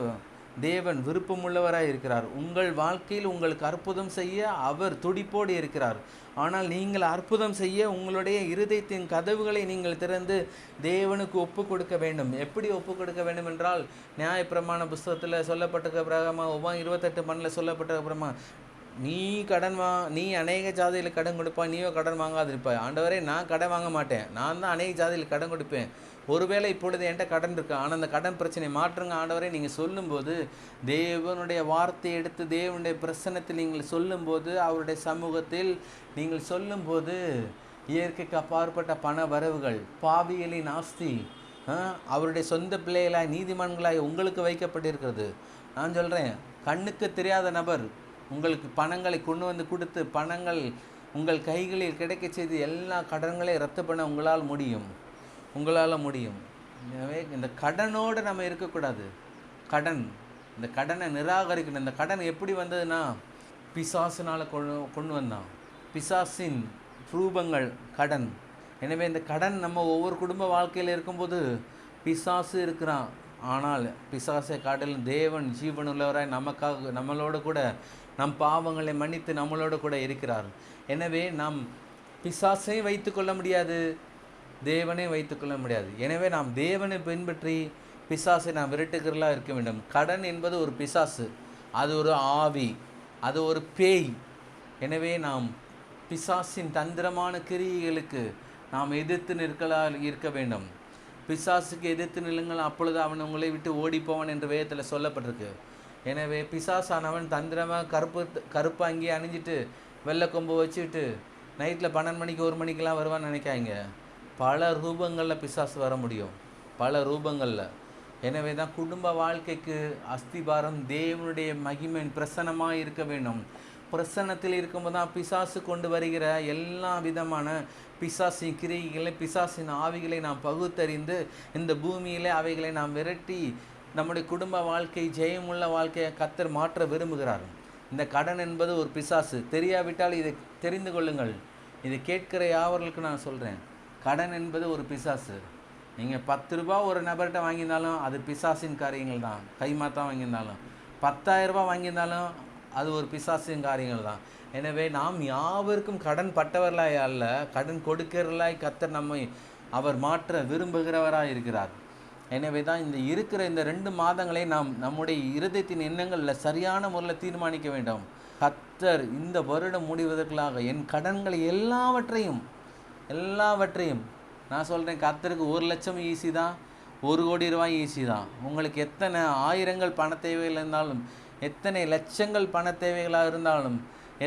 தேவன் விருப்பமுள்ளவராக இருக்கிறார். உங்கள் வாழ்க்கையில் உங்களுக்கு அற்புதம் செய்ய அவர் துடிப்போடு இருக்கிறார். ஆனால் நீங்கள் அற்புதம் செய்ய உங்களுடைய இருதயத்தின் கதவுகளை நீங்கள் திறந்து தேவனுக்கு ஒப்பு கொடுக்க வேண்டும். எப்படி ஒப்பு கொடுக்க வேண்டும் என்றால், நியாயப்பிரமாண புஸ்தகத்தில் சொல்லப்பட்டிருக்க பிரகாரமாக, உபாகம் 28:12 சொல்லப்பட்டிருக்க பிரகாரமாக, நீ அநேக ஜாதியில் கடன் கொடுப்பாய், நீயோ கடன் வாங்காதிருப்பாய். ஆண்டவரே, நான் கடன் வாங்க மாட்டேன், நான் தான் அநேக ஜாதியில் கடன் கொடுப்பேன். ஒருவேளை இப்பொழுது என்கிட்ட கடன் இருக்கு, ஆனால் அந்த கடன் பிரச்சனை மாற்றுங்க ஆண்டவரே நீங்கள் சொல்லும்போது, தேவனுடைய வார்த்தையை எடுத்து தேவனுடைய பிரசன்னத்தில் நீங்கள் சொல்லும்போது, அவருடைய சமூகத்தில் நீங்கள் சொல்லும்போது, இயற்கைக்கு அப்பாற்பட்ட பண வரவுகள், பாவிகளின் ஆஸ்தி அவருடைய சொந்த பிள்ளைகளாய் நீதிமான்களாய் உங்களுக்கு வைக்கப்பட்டிருக்கிறது. நான் சொல்கிறேன், கண்ணுக்கு தெரியாத நபர் உங்களுக்கு பணங்களை கொண்டு வந்து கொடுத்து, பணங்கள் உங்கள் கைகளில் கிடைக்க செய்து எல்லா கடன்களையும் ரத்து பண்ண உங்களால் முடியும். எனவே இந்த கடனோடு நம்ம இருக்கக்கூடாது. இந்த கடனை நிராகரிக்கணும். இந்த கடன் எப்படி வந்ததுன்னா, பிசாசினால் கொண்டு வந்தான். பிசாசின் ரூபங்கள் கடன். எனவே இந்த கடன் நம்ம ஒவ்வொரு குடும்ப வாழ்க்கையில் இருக்கும்போது பிசாசு இருக்கிறான். ஆனால் பிசாசை காட்டிலும் தேவன் ஜீவனுள்ளவராய் நமக்காக, நம்மளோடு கூட நம் பாவங்களை மன்னித்து நம்மளோடு கூட இருக்கிறார். எனவே நாம் பிசாசை வைத்துக்கொள்ள முடியாது, தேவனை வைத்துக்கொள்ள முடியாது. எனவே நாம் தேவனை பின்பற்றி பிசாசை நாம் விரட்டுகிறலா இருக்க வேண்டும். கடன் என்பது ஒரு பிசாசு, அது ஒரு ஆவி, அது ஒரு பேய். எனவே நாம் பிசாசின் தந்திரமான கிரியைகளுக்கு நாம் எதிர்த்து இருக்க வேண்டும். பிசாசுக்கு எதிர்த்து நில்லுங்கள், அப்பொழுது அவன் உங்களை விட்டு ஓடிப்போவான் என்று வேதத்தில் சொல்லப்பட்டிருக்கு. எனவே பிசாசானவன் தந்திரமாக கருப்பு அங்கேயே அணிஞ்சிட்டு வெள்ளை கொம்பு வச்சுட்டு நைட்டில் 12 மணிக்கு 1 மணிக்கெலாம் வருவான்னு நினைக்காங்க. பல ரூபங்களில் பிசாசு வர முடியும், பல ரூபங்களில். எனவே தான் குடும்ப வாழ்க்கைக்கு அஸ்திபாரம் தேவனுடைய மகிமையின் பிரசன்னமாக இருக்க வேண்டும். பிரசன்னத்தில் இருக்கும்போது தான் பிசாசு கொண்டு வருகிற எல்லா விதமான பிசாசின் கிரியைகளை, பிசாசின் ஆவிகளை நாம் பகுத்தறிந்து இந்த பூமியிலே அவைகளை நாம் விரட்டி நம்முடைய குடும்ப வாழ்க்கை, ஜெயமுள்ள வாழ்க்கையை கர்த்தர் மாற்ற விரும்புகிறார். இந்த கடன் என்பது ஒரு பிசாசு. தெரியாவிட்டால் இதை தெரிந்து கொள்ளுங்கள். இதை கேட்கிற யாவர்களுக்கு நான் சொல்கிறேன், கடன் என்பது ஒரு பிசாசு. நீங்கள் 10 ரூபா ஒரு நபர்கிட்ட வாங்கியிருந்தாலும் அது பிசாசின் காரியங்கள் தான். கைமாத்தான் வாங்கியிருந்தாலும் 10,000 ரூபா வாங்கியிருந்தாலும் அது ஒரு பிசாசின் காரியங்கள் தான். எனவே நாம் யாவருக்கும் கடன் பட்டவர்களாய் அல்ல, கடன் கொடுக்கிறவர்களாய் கர்த்தர் நம்மை அவர் மாற்ற விரும்புகிறவராக இருக்கிறார். எனவே தான் இருக்கிற இந்த 2 மாதங்களை நாம் நம்முடைய இருதயத்தின் எண்ணங்களில் சரியான முறையில் தீர்மானிக்க வேண்டும். கர்த்தர் இந்த வருடம் முடிவதற்காக என் கடன்களை எல்லாவற்றையும் நான் சொல்கிறேன், கர்த்தருக்கு 1 லட்சம் ஈஸி தான், 1 கோடி ரூபாய் ஈஸி தான். உங்களுக்கு எத்தனை ஆயிரங்கள் பண தேவைகள் இருந்தாலும், எத்தனை லட்சங்கள் பண தேவைகளாக இருந்தாலும்,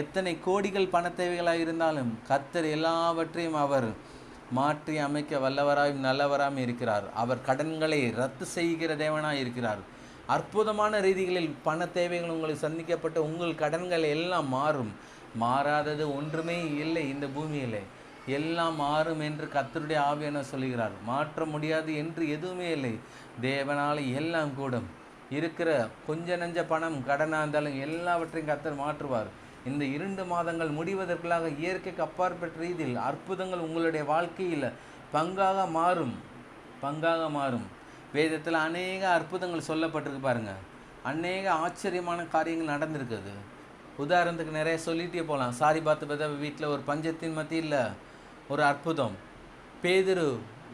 எத்தனை கோடிகள் பண தேவைகளாக இருந்தாலும், கர்த்தர் எல்லாவற்றையும் அவர் மாற்றி அமைக்க வல்லவராயும் நல்லவராயும் இருக்கிறார். அவர் கடன்களை ரத்து செய்கிற தேவனாய் இருக்கிறார். அற்புதமான ரீதிகளில் பண தேவைகள் உங்களுக்கு சந்திக்கப்பட்ட உங்கள் கடன்கள் எல்லாம் மாறும். மாறாதது ஒன்றுமே இல்லை இந்த பூமியிலே. எல்லாம் மாறும் என்று கர்த்தருடைய ஆவியானவர் சொல்லுகிறார். மாற்ற முடியாது என்று எதுவுமே இல்லை. தேவனால் எல்லாம் கூடும். இருக்கிற கொஞ்ச நஞ்ச பணம் கடனாக இருந்தாலும் எல்லாவற்றையும் கர்த்தர் மாற்றுவார். இந்த 2 மாதங்கள் முடிவதற்காக இயற்கைக்கு அப்பாற்பட்ட ரீதியில் அற்புதங்கள் உங்களுடைய வாழ்க்கையில் பங்காக மாறும். வேதத்தில் அநேக அற்புதங்கள் சொல்லப்பட்டிருக்கு பாருங்கள். அநேக ஆச்சரியமான காரியங்கள் நடந்திருக்குது. உதாரணத்துக்கு நிறைய சொல்லிகிட்டே போகலாம். சாரிபாத்து வீட்டில் ஒரு பஞ்சத்தின் மத்தியில் ஒரு அற்புதம். பேதுரு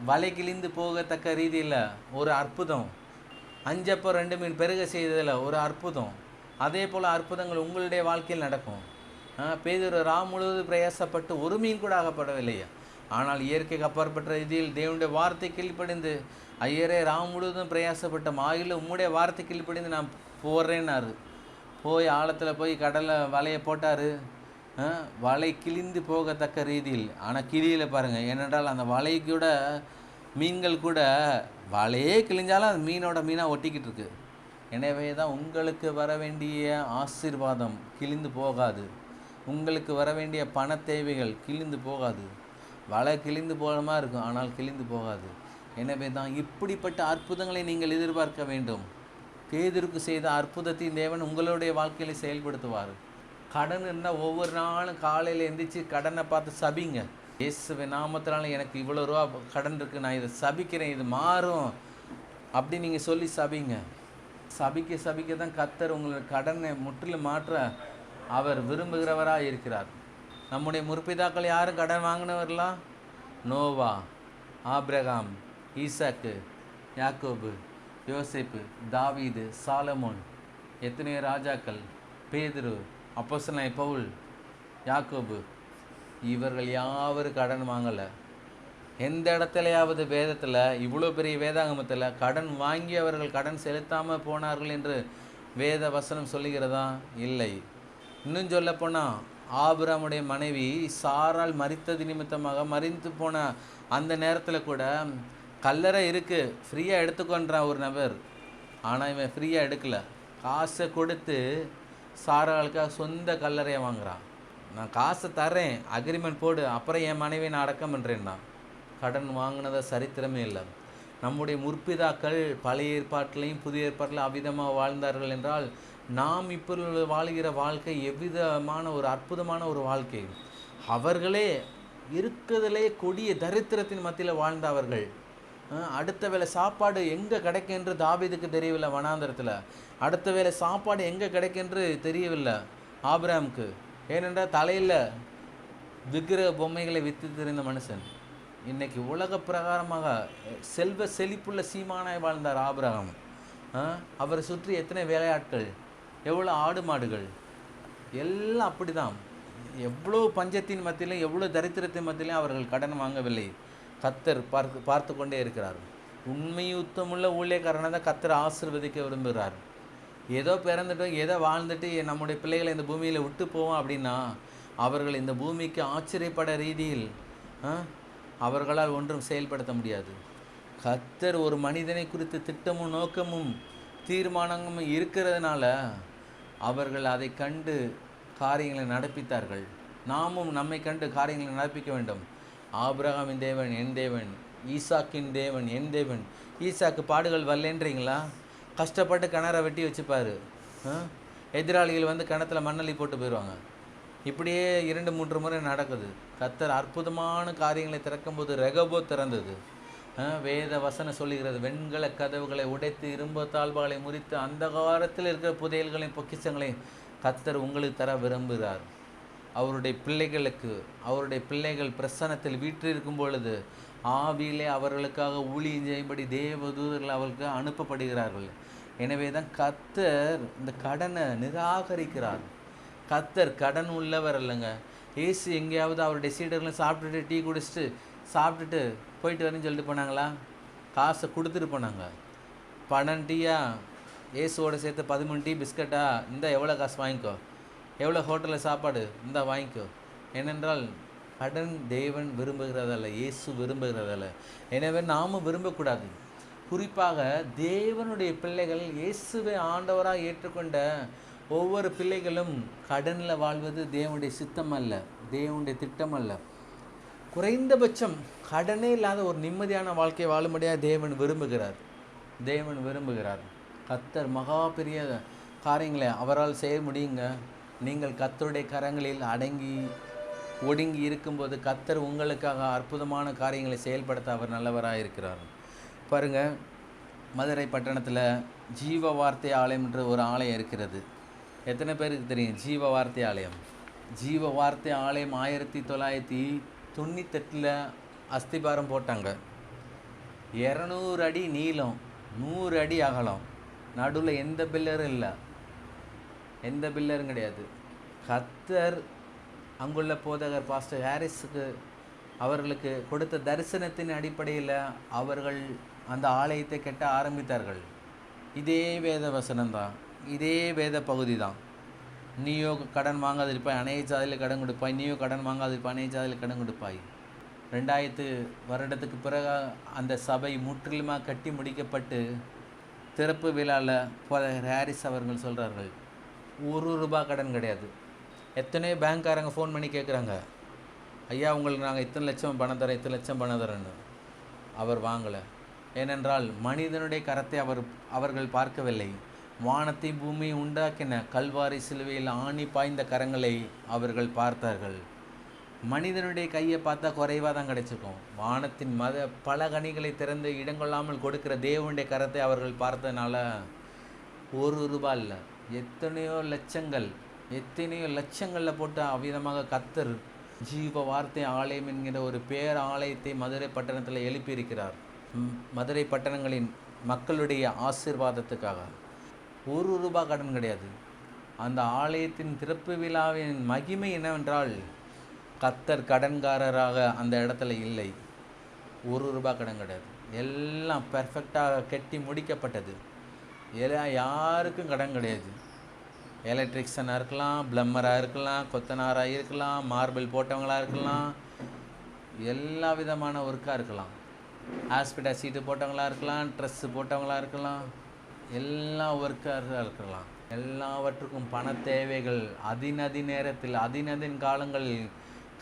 வலை கிழிந்து போகத்தக்க ரீதியில் ஒரு அற்புதம். 5 அப்பம் 2 மீன் பெருக செய்ததில் ஒரு அற்புதம். அதே போல் அற்புதங்கள் உங்களுடைய வாழ்க்கையில் நடக்கும். பேதுரு முழுவதும் பிரயாசப்பட்டு ஒரு மீன் கூட ஆகப்படவில்லையா. ஆனால் இயற்கைக்கு அப்பாற்பட்ட ரீதியில் தேவனுடைய வார்த்தை கீழ்ப்படிந்து, ஐயரே முழுவதும் பிரயாசப்பட்ட மாயில் உம்முடைய வார்த்தை கீழ்ப்படிந்து நான் போடுறேன்னாரு. போய் ஆழத்தில் போய் கடலில் வலையை போட்டார். வலை கிழிந்து போகத்தக்க ரீதியில். ஆனால் கிளியில் பாருங்கள், ஏனென்றால் அந்த வலை கூட மீன்கள் கூட வலையே கிழிஞ்சாலும் அது மீனாக ஒட்டிக்கிட்டு இருக்கு. எனவே தான் உங்களுக்கு வர வேண்டிய ஆசீர்வாதம் கிழிந்து போகாது. உங்களுக்கு வர வேண்டிய பண தேவைகள் கிழிந்து போகாது. வலை கிழிந்து போகாமல் இருக்கும், ஆனால் கிழிந்து போகாது. எனவே தான் இப்படிப்பட்ட அற்புதங்களை நீங்கள் எதிர்பார்க்க வேண்டும். பேதுருக்கு செய்த அற்புதத்தின் தேவன் உங்களுடைய வாழ்க்கையில செயல்படுத்துவார். கடன் இருந்தால் ஒவ்வொரு நாளும் காலையில் எந்திரிச்சு கடனை பார்த்து சபிங்க. இயேசுவின் நாமத்தினால எனக்கு இவ்வளோ ரூபா கடன் இருக்குது, நான் இதை சபிக்கிறேன், இது மாறும் அப்படி நீங்கள் சொல்லி சபிங்க. சபிக்க தான் கர்த்தர் உங்களோட கடனை முற்றிலும் மாற்ற அவர் விரும்புகிறவராக இருக்கிறார். நம்முடைய முற்பிதாக்கள் யாரும் கடன் வாங்கினவர்களாம்? நோவா, ஆபிரகாம், ஈசாக்கு, யாக்கோபு, யோசேப்பு, தாவீது, சாலமோன், எத்தனையோ ராஜாக்கள், பேதுரு, அப்போஸ்தலனாகிய பவுல், யாக்கோபு, இவர்கள் யாவரும் கடன் வாங்கலை. எந்த இடத்துலையாவது வேதத்தில், இவ்வளோ பெரிய வேதாகமத்தில் கடன் வாங்கி அவர்கள் கடன் செலுத்தாமல் போனார்கள் என்று வேத வசனம் சொல்லுகிறதா? இல்லை. இன்னும் சொல்லப்போனால் ஆபிரகாமுடைய மனைவி சாரால் மரித்தது நிமித்தமாக மரித்து போன அந்த நேரத்தில் கூட கல்லறை இருக்குது, ஃப்ரீயாக எடுத்துக்கொண்டான் ஒரு நபர். ஆனால் இவன் ஃப்ரீயாக எடுக்கலை, காசை கொடுத்து சாராளுக்காக சொந்த கல்லறையை வாங்குகிறான். நான் காசை தரேன், அக்ரிமெண்ட் போடு, அப்புறம் என் மனைவியை நான் அடக்கம் பண்ணுறேன்னா. கடன் வாங்கினத சரித்திரமே இல்லை. நம்முடைய முற்பிதாக்கள் பழைய ஏற்பாட்டிலையும் புதிய ஏற்பாட்டிலையும் அவ்விதமாக வாழ்ந்தார்கள் என்றால், நாம் இப்போ வாழ்கிற வாழ்க்கை எவ்விதமான ஒரு அற்புதமான ஒரு வாழ்க்கை. அவர்களே இருக்கிறதுலே கொடிய தரித்திரத்தின் மத்தியில் வாழ்ந்தவர்கள். அடுத்த வேளை சாப்பாடு எங்கே கிடைக்கென்று தாவீதுக்கு தெரியவில்லை. வனாந்தரத்தில் அடுத்த வேளை சாப்பாடு எங்கே கிடைக்கென்று தெரியவில்லை ஆபிரகாமுக்கு. ஏனென்றால் தலையில் விக்கிரக பொம்மைகளை விற்று தெரிந்த மனுஷன். இன்றைக்கி உலக பிரகாரமாக செல்வ செழிப்புள்ள சீமானாய் வாழ்ந்தார் ஆபிரகாம். அவரை சுற்றி எத்தனை வேலையாட்கள், எவ்வளோ ஆடு மாடுகள், எல்லாம் அப்படி தான். எவ்வளோ பஞ்சத்தின் மத்தியிலும் எவ்வளோ தரித்திரத்தின் மத்தியிலும் அவர்கள் கடன் வாங்கவில்லை. கர்த்தர் பார்த்து கொண்டே இருக்கிறார். உண்மையுத்தமுள்ள ஊழியக்காரனை தான் கர்த்தர் ஆசீர்வதிக்க விரும்புகிறார். ஏதோ பிறந்துட்டு ஏதோ வாழ்ந்துட்டு நம்முடைய பிள்ளைகளை இந்த பூமியில் விட்டு போவோம் அப்படின்னா அவர்கள் இந்த பூமிக்கு ஆச்சரியப்பட ரீதியில் அவர்களால் ஒன்றும் செயல்படுத்த முடியாது. கர்த்தர் ஒரு மனிதனை குறித்து திட்டமும் நோக்கமும் தீர்மானமும் இருக்கிறதுனால அவர்கள் அதை கண்டு காரியங்களை நடப்பித்தார்கள். நாமும் நம்மை கண்டு காரியங்களை நடப்பிக்க வேண்டும். ஆபிரகாமின் தேவன் என் தேவன், ஈசாக்கின் தேவன் என் தேவன். ஈசாக்கு பாடுகள் வரலன்றீங்களா? கஷ்டப்பட்டு கிணற வெட்டி வச்சுப்பார். எதிராளிகள் வந்து கிணத்துல மண்ணள்ளி போட்டு போயிடுவாங்க. இப்படியே 2-3 முறை நடக்குது. கர்த்தர் அற்புதமான காரியங்களை திறக்கும்போது ரெகபோ திறந்தது. வேத வசனம் சொல்லுகிறது, வெண்கல கதவுகளை உடைத்து இரும்பு தாழ்வுகளை முறித்து அந்தகாரத்தில் இருக்கிற புதையல்களையும் பொக்கிஷங்களையும் கர்த்தர் உங்களுக்கு தர விரும்புகிறார். அவருடைய பிள்ளைகளுக்கு, அவருடைய பிள்ளைகள் பிரசன்னத்தில் வீற்றிருக்கும் பொழுது ஆவியிலே அவர்களுக்காக ஊழியம் செய்யும்படி தேவதூதர்கள் அவர்களுக்கு அனுப்பப்படுகிறார்கள். எனவே தான் கர்த்தர் இந்த கடனை நிராகரிக்கிறார். கர்த்தர் கடன் உள்ளவர் இல்லைங்க. ஏசு எங்கேயாவது அவருடைய சீடர்களும் சாப்பிட்டுட்டு டீ குடிச்சிட்டு சாப்பிட்டுட்டு போயிட்டு வரேன்னு சொல்லிட்டு போனாங்களா? காசை கொடுத்துட்டு போனாங்க. 12 டீயா ஏசுவோட சேர்த்து 13 டீ பிஸ்கட்டா, இந்த எவ்வளோ காசு வாங்கிக்கோ, எவ்வளோ ஹோட்டலில் சாப்பாடு இந்த வாங்கிக்கோ. ஏனென்றால் கடன் தேவன் விரும்புகிறதல்ல, இயேசு விரும்புகிறதல்ல. எனவே நாமும் விரும்பக்கூடாது. குறிப்பாக தேவனுடைய பிள்ளைகள், இயேசுவை ஆண்டவராக ஏற்றுக்கொண்ட ஒவ்வொரு பிள்ளைகளும் கடனில் வாழ்வது தேவனுடைய சித்தம் அல்ல, தேவனுடைய திட்டம் அல்ல. குறைந்தபட்சம் கடனே இல்லாத ஒரு நிம்மதியான வாழ்க்கை வாழும்படியாக தேவன் விரும்புகிறார். கர்த்தர் மகா பெரிய காரியங்களை அவரால் செய்ய முடியுங்க. நீங்கள் கர்த்தருடைய கரங்களில் அடங்கி ஒடுங்கி இருக்கும்போது கர்த்தர் உங்களுக்காக அற்புதமான காரியங்களை செயல்படுத்த அவர் நல்லவராக இருக்கிறார். பாருங்கள், மதுரை பட்டணத்தில் ஜீவ வார்த்தை ஆலயம் என்ற ஒரு ஆலயம் இருக்கிறது. எத்தனை பேருக்கு தெரியும் ஜீவ வார்த்தை ஆலயம்? ஜீவ வார்த்தை ஆலயம் 1998 அஸ்திபாரம் போட்டாங்க. 200 அடி நீளம், 100 அடி அகலம், நடுவில் எந்த பில்லரும் கிடையாது. கர்த்தர் அங்குள்ள போதகர் பாஸ்டர் ஹாரிஸுக்கு அவர்களுக்கு கொடுத்த தரிசனத்தின் அடிப்படையில் அவர்கள் அந்த ஆலயத்தை கட்ட ஆரம்பித்தார்கள். இதே வேத வசனம்தான், இதே வேத பகுதி தான். நீயோ கடன் வாங்காதிருப்பாய், அநேக ஜாதியில் கடன் கொடுப்பாய், நீயோ கடன் வாங்காதிருப்பாய், அநேக ஜாதியில் கடன் கொடுப்பாய். 2000 வருடத்துக்கு பிறகு அந்த சபை முற்றிலுமாக கட்டி முடிக்கப்பட்டு திறப்பு விழாவில் போதகர் ஹாரிஸ் அவர்கள் சொல்கிறார்கள், ₹1 கடன் கிடையாது. எத்தனையோ பேங்க்காரங்க ஃபோன் பண்ணி கேட்குறாங்க, ஐயா உங்களுக்கு நாங்கள் இத்தனை லட்சம் பணம் தரேன்னு. அவர் வாங்கலை. ஏனென்றால் மனிதனுடைய கரத்தை அவர்கள் பார்க்கவில்லை. வானத்தை பூமியை உண்டாக்கின கல்வாரி சிலுவையில் ஆணி பாய்ந்த கரங்களை அவர்கள் பார்த்தார்கள். மனிதனுடைய கையை பார்த்தா குறைவாக தான் கிடைச்சிருக்கும். வானத்தின் பல கனிகளை திறந்து இடங்கொள்ளாமல் கொடுக்கிற தேவனுடைய கரத்தை அவர்கள் பார்த்ததுனால ₹1 இல்லை, எத்தனையோ லட்சங்களில் போட்டு அவ்விதமாக கர்த்தர் ஜீவ வார்த்தை ஆலயம் என்கிற ஒரு பேர் ஆலயத்தை மதுரை பட்டணத்தில் எழுப்பியிருக்கிறார். மதுரை பட்டணங்களின் மக்களுடைய ஆசீர்வாதத்துக்காக. ₹1 கடன் கிடையாது. அந்த ஆலயத்தின் திறப்பு விழாவின் மகிமை என்னவென்றால், கர்த்தர் கடன்காரராக அந்த இடத்துல இல்லை. ₹1 கடன் கிடையாது. எல்லாம் பெர்ஃபெக்டாக கட்டி முடிக்கப்பட்டது. யாருக்கும் கடன் கிடையாது. எலக்ட்ரிக்ஷனாக இருக்கலாம், ப்ளம்மராக இருக்கலாம், கொத்தனாராக இருக்கலாம், மார்பிள் போட்டவங்களாக இருக்கலாம், எல்லா விதமான ஒர்க்காக இருக்கலாம். ஹாஸ்பிட்டல் சீட்டு போட்டவங்களாக இருக்கலாம், ட்ரெஸ்ஸு போட்டவங்களாக இருக்கலாம், எல்லா ஒர்க்காக இருக்கலாம். எல்லாவற்றுக்கும் பண தேவைகள் நேரத்தில் அதின் காலங்களில்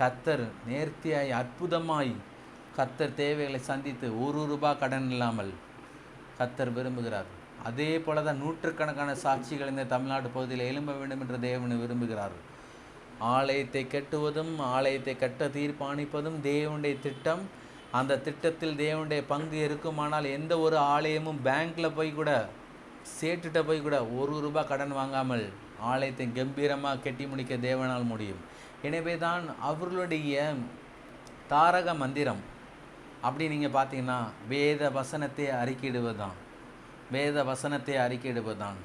கர்த்தர் நேர்த்தியாய் அற்புதமாய் கர்த்தர் தேவைகளை சந்தித்து ₹1 கடன் இல்லாமல் கர்த்தர் விரும்புகிறார். அதே போல தான் நூற்றுக்கணக்கான சாட்சிகள் இந்த தமிழ்நாடு பகுதியில் எழும்ப வேண்டும் என்று தேவனை விரும்புகிறார். ஆலயத்தை கட்டுவதும் ஆலயத்தை கட்ட தீர்மானிப்பதும் தேவனுடைய திட்டம். அந்த திட்டத்தில் தேவனுடைய பங்கு இருக்குமானால் எந்த ஒரு ஆலயமும் பேங்க்கில் போய் கூட சேட்டுகிட்ட போய் கூட ₹1 கடன் வாங்காமல் ஆலயத்தை கம்பீரமாக கட்டி முடிக்க தேவனால் முடியும். எனவே தான் அவர்களுடைய தாரக மந்திரம் அப்படி நீங்கள் பார்த்தீங்கன்னா வேத வசனத்தை அறிக்கையிடுவது தான்.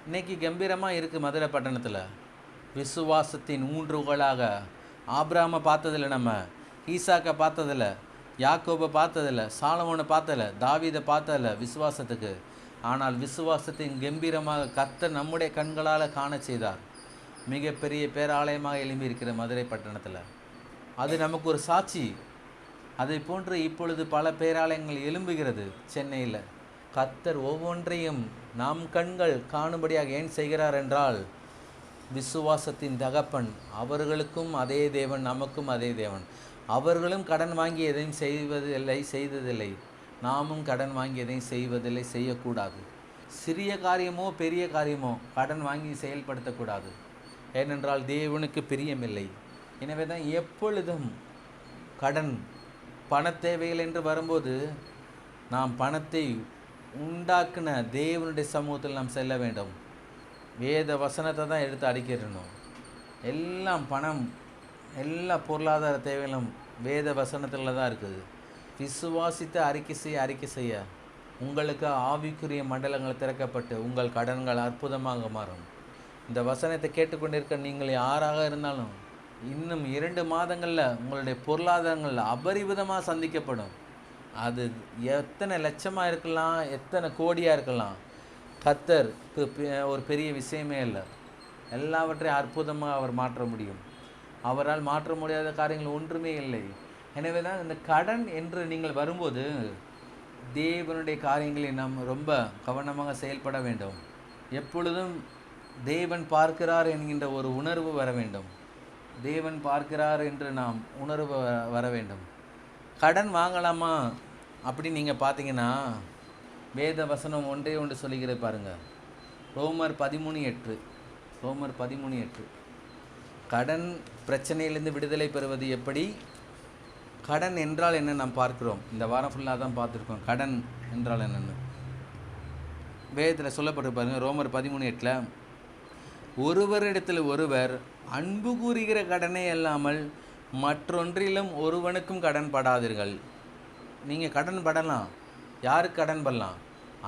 இன்றைக்கி கம்பீரமாக இருக்குது மதுரை பட்டணத்தில். விசுவாசத்தின் ஊன்றுகோலாக ஆபிரகாமை பார்த்ததில்லை, நம்ம ஈசாக்கை பார்த்ததில்லை, யாக்கோபை பார்த்ததில்லை, சாலமோனை பார்த்ததில்லை, தாவீதை பார்த்ததில்லை விசுவாசத்துக்கு. ஆனால் விசுவாசத்தின் கம்பீரமாக கர்த்தர் நம்முடைய கண்களால் காண செய்தார். மிகப்பெரிய பேராலயமாக எழும்பி இருக்கிற மதுரை பட்டணத்தில் அது நமக்கு ஒரு சாட்சி. அதை போன்று இப்பொழுது பல பேராலயங்கள் எழும்புகிறது சென்னையில். கர்த்தர் ஒவ்வொன்றையும் நம் கண்கள் காணும்படியாக ஏன் செய்கிறார் என்றால், விசுவாசத்தின் தகப்பன் அவர்களுக்கும் அதே தேவன், நமக்கும் அதே தேவன். அவர்களும் கடன் வாங்கி எதையும் செய்ததில்லை. நாமும் கடன் வாங்கி எதையும் செய்வதில்லை, செய்யக்கூடாது. சிறிய காரியமோ பெரிய காரியமோ கடன் வாங்கி செயல்படுத்தக்கூடாது. ஏனென்றால் தேவனுக்கு பிரியமில்லை. எனவே தான் எப்பொழுதும் கடன் பண தேவைகள் என்று வரும்போது நாம் பணத்தை உண்டாக்குன தேவனுடைய சமூகத்தில் நாம் செல்ல வேண்டும். வேத வசனத்தை தான் எடுத்து அடிக்கிறணும். எல்லாம் பணம், எல்லா பொருளாதார தேவைகளும் வேத வசனத்தில் தான் இருக்குது. விசுவாசித்து அறிக்கை செய்ய உங்களுக்கு ஆவிக்குரிய மண்டலங்கள் திறக்கப்பட்டு உங்கள் கடன்கள் அற்புதமாக மாறும். இந்த வசனத்தை கேட்டுக்கொண்டிருக்க நீங்கள் யாராக இருந்தாலும் இன்னும் 2 மாதங்களில் உங்களுடைய பொருளாதாரங்கள் அபரிவிதமாக சந்திக்கப்படும். அது எத்தனை லட்சமாக இருக்கலாம், எத்தனை கோடியாக இருக்கலாம். கர்த்தர் ஒரு பெரிய விஷயமே இல்லை. எல்லாவற்றையும் அற்புதமாக அவர் மாற்ற முடியும். அவரால் மாற்ற முடியாத காரியங்கள் ஒன்றுமே இல்லை. எனவே தான் இந்த கடன் என்று நீங்கள் வரும்போது தேவனுடைய காரியங்களை நாம் ரொம்ப கவனமாக செயல்பட வேண்டும். எப்பொழுதும் தேவன் பார்க்கிறார் என்கின்ற ஒரு உணர்வு வர வேண்டும். தேவன் பார்க்கிறார் என்று நாம் உணர்வு வர வேண்டும். கடன் வாங்கலாமா அப்படி நீங்கள் பார்த்தீங்கன்னா வேத வசனம் ஒன்று சொல்லுகிறது பாருங்கள். ரோமர் 13:8. ரோமர் 13:8. கடன் பிரச்சனையிலிருந்து விடுதலை பெறுவது எப்படி, கடன் என்றால் என்ன நாம் பார்க்கிறோம். இந்த வாரம் ஃபுல்லாக தான் பார்த்துருக்கோம் கடன் என்றால் என்னென்னு. வேதத்தில் சொல்லப்பட்டு பாருங்கள். ரோமர் 13:8. ஒருவரிடத்தில் ஒருவர் அன்பு கூறுகிற கடனே அல்லாமல் மற்றொன்றிலும் ஒருவனுக்கும் கடன் படாதீர்கள். நீங்கள் கடன் படலாம். யாருக்கு கடன் படலாம்?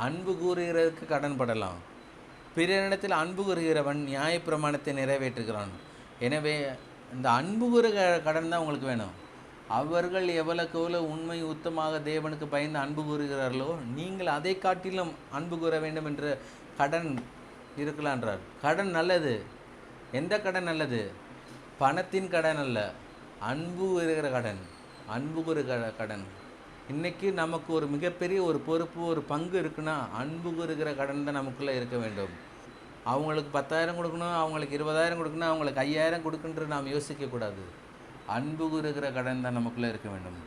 அன்பு கூறுகிறதுக்கு கடன் படலாம். பிறரிடத்தில் அன்பு கூறுகிறவன் நியாயப்பிரமாணத்தை நிறைவேற்றுகிறான். எனவே இந்த அன்பு கூறுகிற கடன் தான் உங்களுக்கு வேணும். அவர்கள் எவ்வளவுக்கு உண்மை உத்தமாக தேவனுக்கு பயந்து அன்பு கூறுகிறார்களோ நீங்கள் அதை காட்டிலும் அன்பு கூற வேண்டும் என்று கடன் இருக்கலான்றார். கடன் நல்லது. எந்த கடன் நல்லது? பணத்தின் கடன் அல்ல, அன்பு கூறுகிற கடன். அன்பு கூறுகிற கடன். இன்றைக்கி நமக்கு ஒரு மிகப்பெரிய ஒரு பொறுப்பு, ஒரு பங்கு இருக்குன்னா அன்பு கூறுகிற கடன் தான் நமக்குள்ளே இருக்க வேண்டும். அவங்களுக்கு 10,000 கொடுக்கணும், அவங்களுக்கு 20,000 கொடுக்கணும், அவங்களுக்கு 5,000 கொடுக்குன்றது நாம் யோசிக்கக்கூடாது. அன்பு கூறுகிற கடன் தான் நமக்குள்ளே இருக்க வேண்டும்.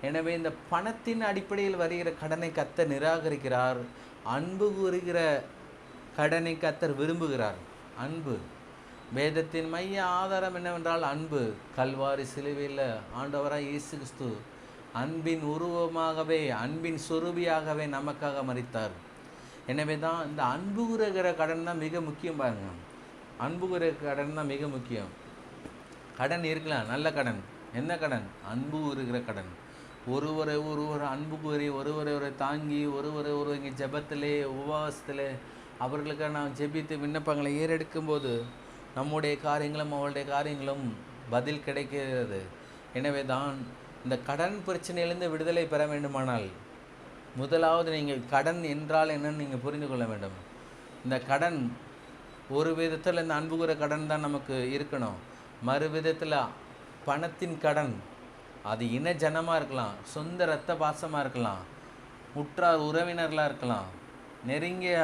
எனவே இந்த பணத்தின் அடிப்படையில் வருகிற கடனை கர்த்தர் நிராகரிக்கிறார். அன்பு கூறுகிற கடனை கர்த்தர் விரும்புகிறார். அன்பு. வேதத்தின் மைய ஆதாரம் என்னவென்றால் அன்பு. கல்வாரி சிலுவையில் ஆண்டவராய் இயேசு கிறிஸ்து அன்பின் உருவமாகவே, அன்பின் சொரூபியாகவே நமக்காக மரித்தார். எனவே தான் இந்த அன்பு கூறுகிற கடன் தான் மிக முக்கியம். பாருங்க, அன்பு கூறுகிற கடன் தான் மிக முக்கியம். கடன் இருக்கலாம், நல்ல கடன். என்ன கடன்? அன்பு கூறுகிற கடன். ஒருவரை அன்பு கூறி, ஒருவரை தாங்கி, ஒருவரை இங்கே ஜெபத்திலே உபவாசத்திலே அவர்களுக்காக நாம் ஜெபித்து விண்ணப்பங்களை ஏறெடுக்கும் போது நம்முடைய காரியங்களும் அவளுடைய காரியங்களும் பதில் கிடைக்கிறது. எனவே தான் இந்த கடன் பிரச்சனையிலிருந்து விடுதலை பெற வேண்டுமானால் முதலாவது நீங்கள் கடன் என்றால் என்னன்னு நீங்கள் புரிந்து கொள்ள வேண்டும். இந்த கடன் ஒரு விதத்தில் இந்த அன்பு கூற கடன் தான் நமக்கு இருக்கணும். மறு விதத்தில் பணத்தின் கடன், அது இன ஜனமாக இருக்கலாம், சொந்த இரத்த பாசமாக இருக்கலாம், உற்றார் உறவினர்களாக இருக்கலாம், நெருங்கிய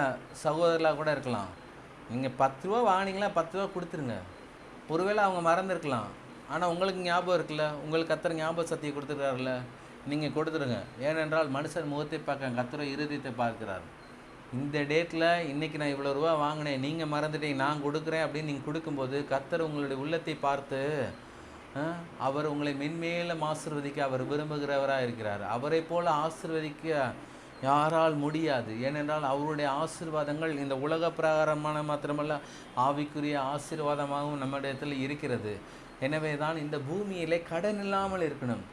சகோதரர்களாக கூட இருக்கலாம். நீங்கள் 10 ரூபா வாங்கினீங்களா 10 ரூபா கொடுத்துருங்க. ஒருவேளை அவங்க மறந்துருக்கலாம், ஆனால் உங்களுக்கு ஞாபகம் இருக்குல்ல, உங்களுக்கு கர்த்தர் ஞாபக சக்தியை கொடுத்துருக்காருல்ல, நீங்கள் கொடுத்துருங்க. ஏனென்றால் மனுஷன் முகத்தை பார்க்க கர்த்தர் இருதயத்தை பார்க்கிறார். இந்த டேட்டில் இன்றைக்கி நான் இவ்வளோ ரூபா வாங்கினேன், நீங்கள் மறந்துட்டீங்க, நான் கொடுக்குறேன் அப்படின்னு நீங்கள் கொடுக்கும்போது கர்த்தர் உங்களுடைய உள்ளத்தை பார்த்து அவர் உங்களை மென்மேலும் ஆசீர்வதிக்க அவர் விரும்புகிறவராக இருக்கிறார். அவரை போல் ஆசீர்வதிக்க யாரால் முடியாது. ஏனென்றால் அவருடைய ஆசீர்வாதங்கள் இந்த உலக பிரகாரமான மாத்திரமல்ல, ஆவிக்குரிய ஆசீர்வாதமாகவும் நம்மிடத்தில் இருக்கிறது. எனவே தான் இந்த பூமியிலே கடன் இல்லாமல் இருக்கணும்.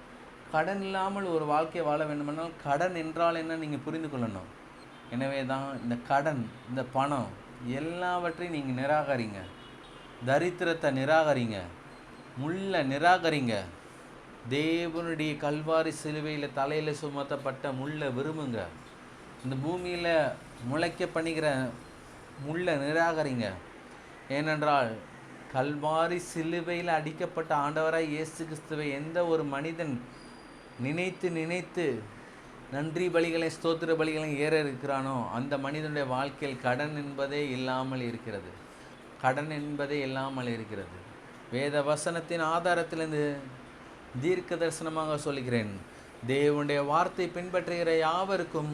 கடன் இல்லாமல் ஒரு வாழ்க்கையை வாழ வேண்டுமென்றால் கடன் என்றால் என்ன நீங்கள் புரிந்து கொள்ளணும். எனவே தான் இந்த கடன், இந்த பணம் எல்லாவற்றையும் நீங்கள் நிராகரிங்க. தரித்திரத்தை நிராகரிங்க, முள்ள நிராகரிங்க. தேவனுடைய கல்வாரி சிலுவையில் தலையில் சுமத்தப்பட்ட முள்ளை விரும்புங்க. இந்த பூமியில் முளைக்க பண்ணுகிற முள்ளை நிராகரிங்க. ஏனென்றால் கல்வாரி சிலுவையில் அடிக்கப்பட்ட ஆண்டவராய் இயேசு கிறிஸ்துவை எந்த ஒரு மனிதன் நினைத்து நன்றி பலிகளை ஸ்தோத்திர பலிகளை ஏற இருக்கிறானோ அந்த மனிதனுடைய வாழ்க்கையில் கடன் என்பதே இல்லாமல் இருக்கிறது. கடன் என்பதே இல்லாமல் இருக்கிறது. வேத வசனத்தின் ஆதாரத்திலிருந்து தீர்க்க தரிசனமாக சொல்கிறேன், தேவனுடைய வார்த்தை பின்பற்றுகிற யாவருக்கும்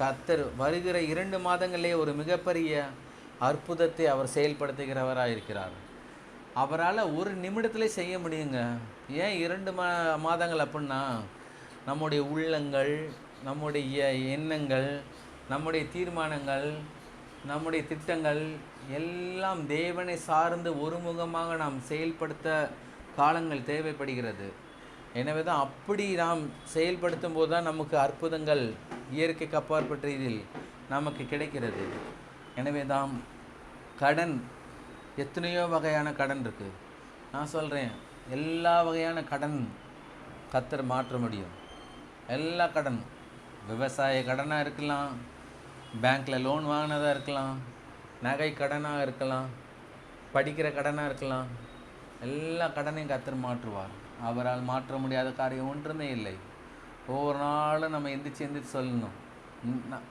கர்த்தர் வருகிற 2 மாதங்களிலே ஒரு மிகப்பெரிய அற்புதத்தை அவர் செயல்படுத்துகிறவராக இருக்கிறார். அவரால் ஒரு நிமிடத்திலே செய்ய முடியுங்க. ஏன் 2 மாதங்கள் அப்படின்னா, நம்முடைய உள்ளங்கள், நம்முடைய எண்ணங்கள், நம்முடைய தீர்மானங்கள், நம்முடைய திட்டங்கள் எல்லாம் தேவனை சார்ந்து ஒருமுகமாக நாம் செயல்படுத்த காலங்கள் தேவைப்படுகிறது. எனவே தான் அப்படி நாம் செயல்படுத்தும் போது தான் நமக்கு அற்புதங்கள் இயற்கைக்கு அப்பாற்பட்ட இதில் நமக்கு கிடைக்கிறது. எனவே தான் கடன், எத்தனையோ வகையான கடன் இருக்குது. நான் சொல்கிறேன், எல்லா வகையான கடன் கர்த்தர் மாற்ற முடியும். எல்லா கடன், விவசாய கடனாக இருக்கலாம், பேங்க்கில் லோன் வாங்கினதாக இருக்கலாம், நகை கடனாக இருக்கலாம், படிக்கிற கடனாக இருக்கலாம், எல்லா கடனையும் கர்த்தர் மாற்றுவார். அவரால் மாற்ற முடியாத காரியம் ஒன்றுமே இல்லை. ஒவ்வொரு நாளும் நம்ம எந்திரிச்சு சொல்லணும்,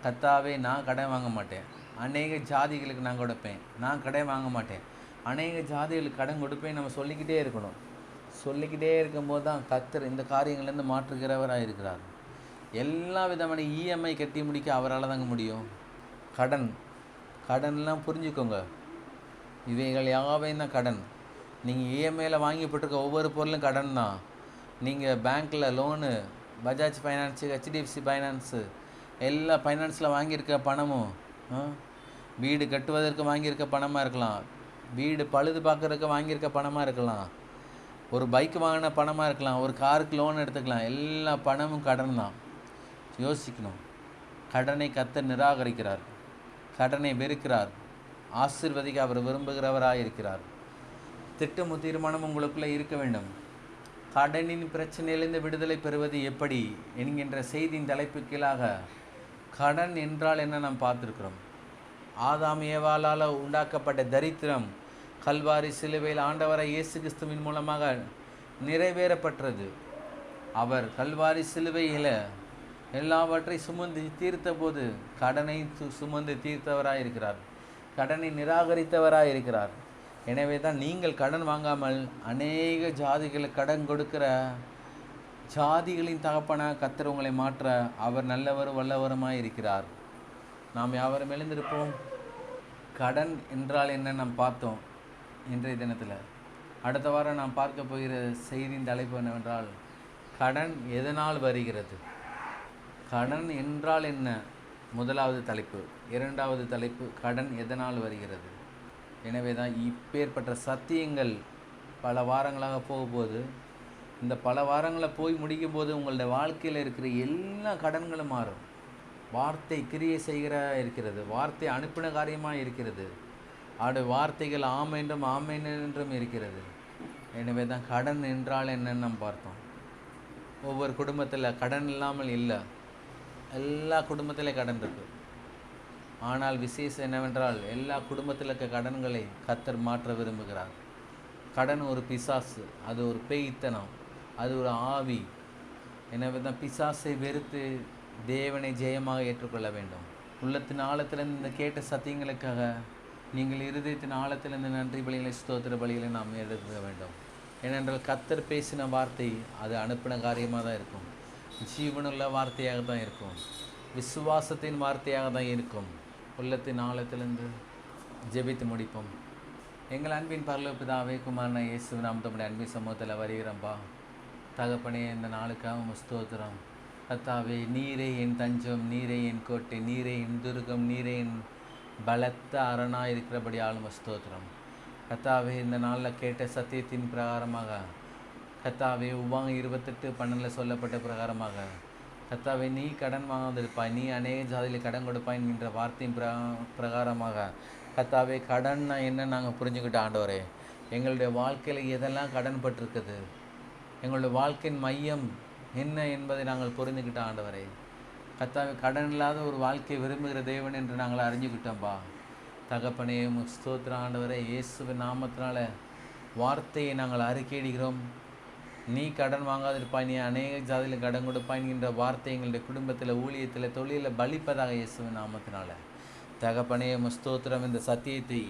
கர்த்தாவே நான் கடன் வாங்க மாட்டேன், அநேக ஜாதிகளுக்கு நான் கொடுப்பேன், நான் கடன் வாங்க மாட்டேன், அநேக ஜாதிகளுக்கு கடன் கொடுப்பேன். நம்ம சொல்லிக்கிட்டே இருக்கணும். சொல்லிக்கிட்டே இருக்கும்போது தான் கர்த்தர் இந்த காரியங்கள்லேருந்து மாற்றுகிறவராக இருக்கிறார். எல்லா விதமான இஎம்ஐ கட்டி முடிக்க அவரால் தாங்க முடியும். கடன்லாம் புரிஞ்சுக்கோங்க, இவைகள் யாவையும் தான் கடன். நீங்கள் இஎம்ஐயில் வாங்கி போட்டிருக்க ஒவ்வொரு பொருளும் கடன் தான். நீங்கள் பேங்க்கில் loan, Bajaj finance, HDFC finance, எல்லா ஃபைனான்ஸில் வாங்கியிருக்க பணமும், வீடு கட்டுவதற்கு வாங்கியிருக்க பணமாக இருக்கலாம், வீடு பழுது பார்க்குறதுக்கு வாங்கியிருக்க பணமாக இருக்கலாம், ஒரு பைக் வாங்கின பணமாக இருக்கலாம், ஒரு காருக்கு லோன் எடுத்துக்கலாம். எல்லா பணமும் கடன் தான். யோசிக்கணும். கடனை கர்த்தர் நிராகரிக்கிறார், கடனை வெறுக்கிறார், ஆசீர்வதிக்க அவர் விரும்புகிறவராக இருக்கிறார். திட்டமும் தீர்மானம் உங்களுக்குள்ளே இருக்க வேண்டும். கடனின் பிரச்சனையிலிருந்து விடுதலை பெறுவது எப்படி என்கின்ற செய்தியின் தலைப்பு கீழாக கடன் என்றால் என்ன நாம் பார்த்துருக்கிறோம். ஆதாம் ஏவாளால் உண்டாக்கப்பட்ட தரித்திரம் கல்வாரி சிலுவையில் ஆண்டவராய் இயேசு கிறிஸ்துவின் மூலமாக நிறைவேறப்பட்டது. அவர் கல்வாரி சிலுவையில் எல்லாவற்றை சுமந்து தீர்த்த போது கடனை சுமந்து தீர்த்தவராக இருக்கிறார், கடனை நிராகரித்தவராக இருக்கிறார். எனவே தான் நீங்கள் கடன் வாங்காமல் அநேக ஜாதிகளுக்கு கடன் கொடுக்கிற ஜாதிகளின் தகப்பனாக கர்த்தர் உங்களை மாற்ற அவர் நல்லவரும் வல்லவருமாய் இருக்கிறார். நாம் யாவரும் எழுந்திருப்போம். கடன் என்றால் என்ன நாம் பார்த்தோம் இன்றைய தினத்தில். அடுத்த வாரம் நாம் பார்க்க போகிற செய்தியின் தலைப்பு என்னவென்றால், கடன் எதனால் வருகிறது. கடன் என்றால் என்ன முதலாவது தலைப்பு. இரண்டாவது தலைப்பு, கடன் எதனால் வருகிறது. எனவே தான் இப்பேற்பட்ட சத்தியங்கள் பல வாரங்களாக போகும்போது, இந்த பல வாரங்களை போய் முடிக்கும் போது உங்களுடைய வாழ்க்கையில் இருக்கிற எல்லா கடன்களும் மாறும். வார்த்தை கிரியை செய்கிற இருக்கிறது, வார்த்தை அனுப்பின காரியமாக இருக்கிறது, அவருடைய வார்த்தைகள் ஆம் என்றும் ஆமேன் என்றும் இருக்கிறது. எனவே தான் கடன் என்றால் என்னன்னு நாம் பார்த்தோம். ஒவ்வொரு குடும்பத்தில் கடன் இல்லாமல் இல்லை, எல்லா குடும்பத்திலே கடன் இருக்குது. ஆனால் விசேஷம் என்னவென்றால், எல்லா குடும்பத்தில் இருக்க கடன்களை கர்த்தர் மாற்ற விரும்புகிறார். கடன் ஒரு பிசாசு, அது ஒரு பேய்த்தனம், அது ஒரு ஆவி. எனவே தான் பிசாசை வெறுத்து தேவனை ஜெயமாக ஏற்றுக்கொள்ள வேண்டும். உள்ளத்தின் ஆழத்திலிருந்து இந்த கேட்ட சத்தியங்களுக்காக நீங்கள் இருதயத்தின் ஆழத்திலிருந்து நன்றி பலிகளை, ஸ்தோத்திர பலிகளை நாம் எடுக்க வேண்டும். ஏனென்றால் கர்த்தர் பேசின வார்த்தை அது அனுப்பின காரியமாக தான் இருக்கும், ஜீவனுள்ள வார்த்தையாக தான் இருக்கும், விசுவாசத்தின் வார்த்தையாக தான் இருக்கும். உள்ளத்தின் ஆழத்திலிருந்து ஜெபித்து முடிப்போம். எங்கள் அன்பின் பரலோக பிதாவே, குமாரனை இயேசு நாம் தம்முடைய அன்பின் சமூகத்தில் வருகிறோம்பா. தகப்பனே, இந்த நாளுக்காக ஸ்தோத்திரம். கர்த்தாவே, நீரே என் தஞ்சம், நீரே என் கோட்டை, நீரே என் துர்கம், நீரே என் பலத்த அரணாக இருக்கிறபடி ஆளும் ஸ்தோத்திரம். கர்த்தாவே, இந்த நாளில் கேட்ட சத்தியத்தின் பிரகாரமாக, கர்த்தாவே, உபாகம் 28:12 சொல்லப்பட்ட பிரகாரமாக, கர்த்தாவே, நீ கடன் வாங்காதிருப்பாய், நீ அநேக ஜாதியில் கடன் கொடுப்பாய் என்கின்ற வார்த்தையின் பிரகாரமாக, கர்த்தாவே, கடன்னா என்ன நாங்கள் புரிஞ்சுக்கிட்ட ஆண்டவரே. எங்களுடைய வாழ்க்கையில் எதெல்லாம் கடன் பட்டிருக்குது, எங்களுடைய வாழ்க்கையின் மையம் என்ன என்பதை நாங்கள் புரிந்துக்கிட்ட ஆண்டவரே. கர்த்தாவே, கடன் இல்லாத ஒரு வாழ்க்கையை விரும்புகிற தேவன் என்று நாங்கள் அறிஞ்சுக்கிட்டோம்பா. தகப்பனே, ஸ்தோத்திர ஆண்டவரே. இயேசுவின் நாமத்தினால வார்த்தையை நாங்கள் அறிக்கையிடுகிறோம். நீ கடன் வாங்காதிருப்பாய், நீ அநேக ஜாதியில் கடன் கொடுப்பாய் என்கின்ற வார்த்தை எங்களுடைய குடும்பத்தில், ஊழியத்தில், தொழிலில் பலிப்பதாக இயேசுவின் நாமத்தினால. தகப்பனே, ஸ்தோத்திரம். இந்த சத்தியத்தை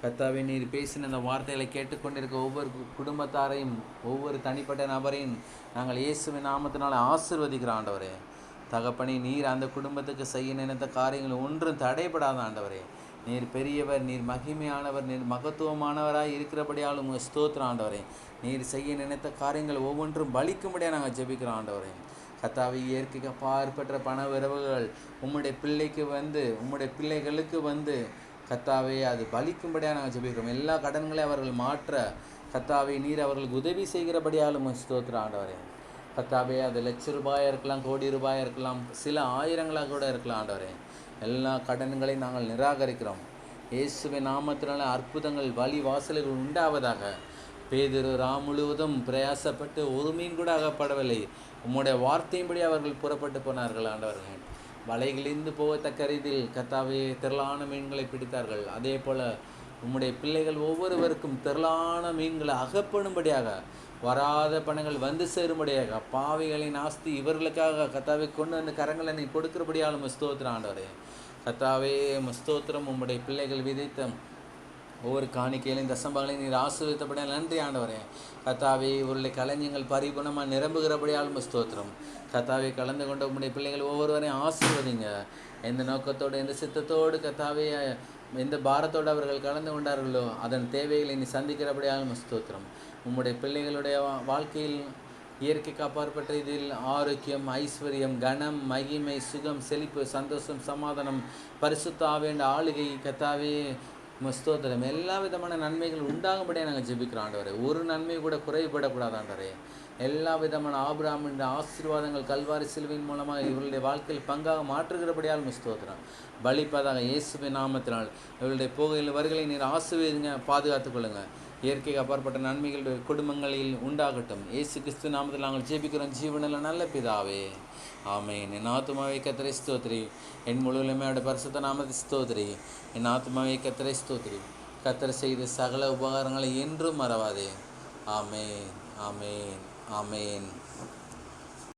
கர்த்தாவே, நீர் பேசின இந்த வார்த்தைகளை கேட்டுக்கொண்டிருக்க ஒவ்வொரு குடும்பத்தாரையும், ஒவ்வொரு தனிப்பட்ட நபரையும் நாங்கள் இயேசுவின் நாமத்தினால ஆசீர்வதிக்கிற ஆண்டவரே. தகப்பனே, நீர் அந்த குடும்பத்துக்கு செய்ய நினைத்த காரியங்கள் ஒன்றும் தடைபடாத ஆண்டவரே. நீர் பெரியவர், நீர் மகிமையானவர், நீர் மகத்துவமானவராய் இருக்கிறபடியால் உங்கள் ஸ்தோத்திரம் ஆண்டவரே. நீர் செய்ய நினைத்த காரியங்கள் ஒவ்வொன்றும் பலிக்கும்படியாக நாங்கள் ஜெபிக்கிறோம் ஆண்டவரே. கர்த்தாவே, இயற்கைக்கு அப்பாற்பட்ட பண வரவுகள் உம்முடைய பிள்ளைகளுக்கு வந்து கர்த்தாவே அது பலிக்கும்படியாக நாங்கள் ஜெபிக்கிறோம். எல்லா கடன்களையும் அவர்கள் மாற்ற கர்த்தாவே, நீர் அவர்களுக்கு உதவி செய்கிறபடியாலும் ஸ்தோத்திரம் ஆண்டவரே. கர்த்தாவே, அது ₹1,00,000 இருக்கலாம், கோடி ரூபாய் இருக்கலாம், சில ஆயிரங்களாக கூட இருக்கலாம் ஆண்டவரே. எல்லா கடன்களையும் நாங்கள் நிராகரிக்கிறோம். இயேசுவின் நாமத்தினால அற்புதங்கள் வழி வாசல்கள் உண்டாவதாக. பேதுரு முழுவதும் பிரயாசப்பட்டு ஒரு மீன் கூட அகப்படவில்லை. உம்முடைய வார்த்தையின்படி அவர்கள் புறப்பட்டு போனார்கள் ஆண்டவர்கள். வலைகளிலிருந்து போகத்தக்க ரீதியில் கர்த்தாவே திரளான மீன்களை பிடித்தார்கள். அதே போல் உம்முடைய பிள்ளைகள் ஒவ்வொருவருக்கும் திரளான மீன்களை அகப்படும்படியாக, வராத பணங்கள் வந்து சேரும்படியாக, பாவிகளின் ஆஸ்தி இவர்களுக்காக கர்த்தாவே கொண்டு வந்து கரங்களை நீ கொடுக்கிறபடியாலும் ஸ்தோத்திரம் ஆண்டவரே. கர்த்தாவே, ஸ்தோத்திரம். உம்முடைய பிள்ளைகள் விதைத்த ஒவ்வொரு காணிக்கையிலையும் தசம்பங்களையும் நீர் ஆசீர்வதித்தபடியா நன்றி ஆண்டவரே. கர்த்தாவே, இவருடைய களஞ்சியங்கள் பரிபூர்ணமாக நிரம்புகிறபடியாலும் ஸ்தோத்திரம். கர்த்தாவே, கலந்து கொண்ட உம்முடைய பிள்ளைகள் ஒவ்வொருவரையும் ஆசீர்வதிங்க. எந்த நோக்கத்தோடு, எந்த சித்தத்தோடு கர்த்தாவே, எந்த பாரத்தோடு அவர்கள் கலந்து கொண்டார்களோ அதன் தேவைகளை நீ சந்திக்கிறபடியாலும் ஸ்தோத்திரம். உம்முடைய பிள்ளைகளுடைய வாழ்க்கையில் இயற்கைக்கு அப்பாற்பட்ட இதில் ஆரோக்கியம், ஐஸ்வர்யம், கனம், மகிமை, சுகம், செழிப்பு, சந்தோஷம், சமாதானம், பரிசுத்த ஆவியின் ஆளுகை கர்த்தாவே ஸ்தோத்திரம், எல்லா விதமான நன்மைகள் உண்டாகும்படியாக நாங்கள் ஜெபிக்கிறோம் ஆண்டவரே. ஒரு நன்மை கூட குறைபடக்கூடாது ஆண்டவரே. எல்லா விதமான ஆபிரகாமின் ஆசீர்வாதங்கள் கல்வாரி சிலுவையின் மூலமாக இவர்களுடைய வாழ்க்கையில் பங்காக மாற்றுகிறபடியால் ஸ்தோத்திரம். பலிப்பதாக இயேசுவின் நாமத்தினால் இவர்களுடைய போகையில் வருகளை நீர் ஆசீர்வதிங்க, பாதுகாத்துக் கொள்ளுங்க. இயற்கைக்கு அப்பாற்பட்ட நன்மைகள் குடும்பங்களில் உண்டாகட்டும். இயேசு கிறிஸ்து நாமத்தில் நாங்கள் ஜெபிக்கிறோம் ஜீவனில் நல்ல பிதாவே, ஆமென். என் ஆத்துமாவை கர்த்தரை ஸ்தோத்திரி, என் முழுவதுமே அவருடைய பரிசுத்த நாமத்தை ஸ்தோத்திரி. என் ஆத்துமாவை கர்த்தரை ஸ்தோத்திரி, கர்த்தர் செய்த சகல உபகாரங்களை என்றும் மறவாதே. ஆமென், ஆமென், ஆமென்.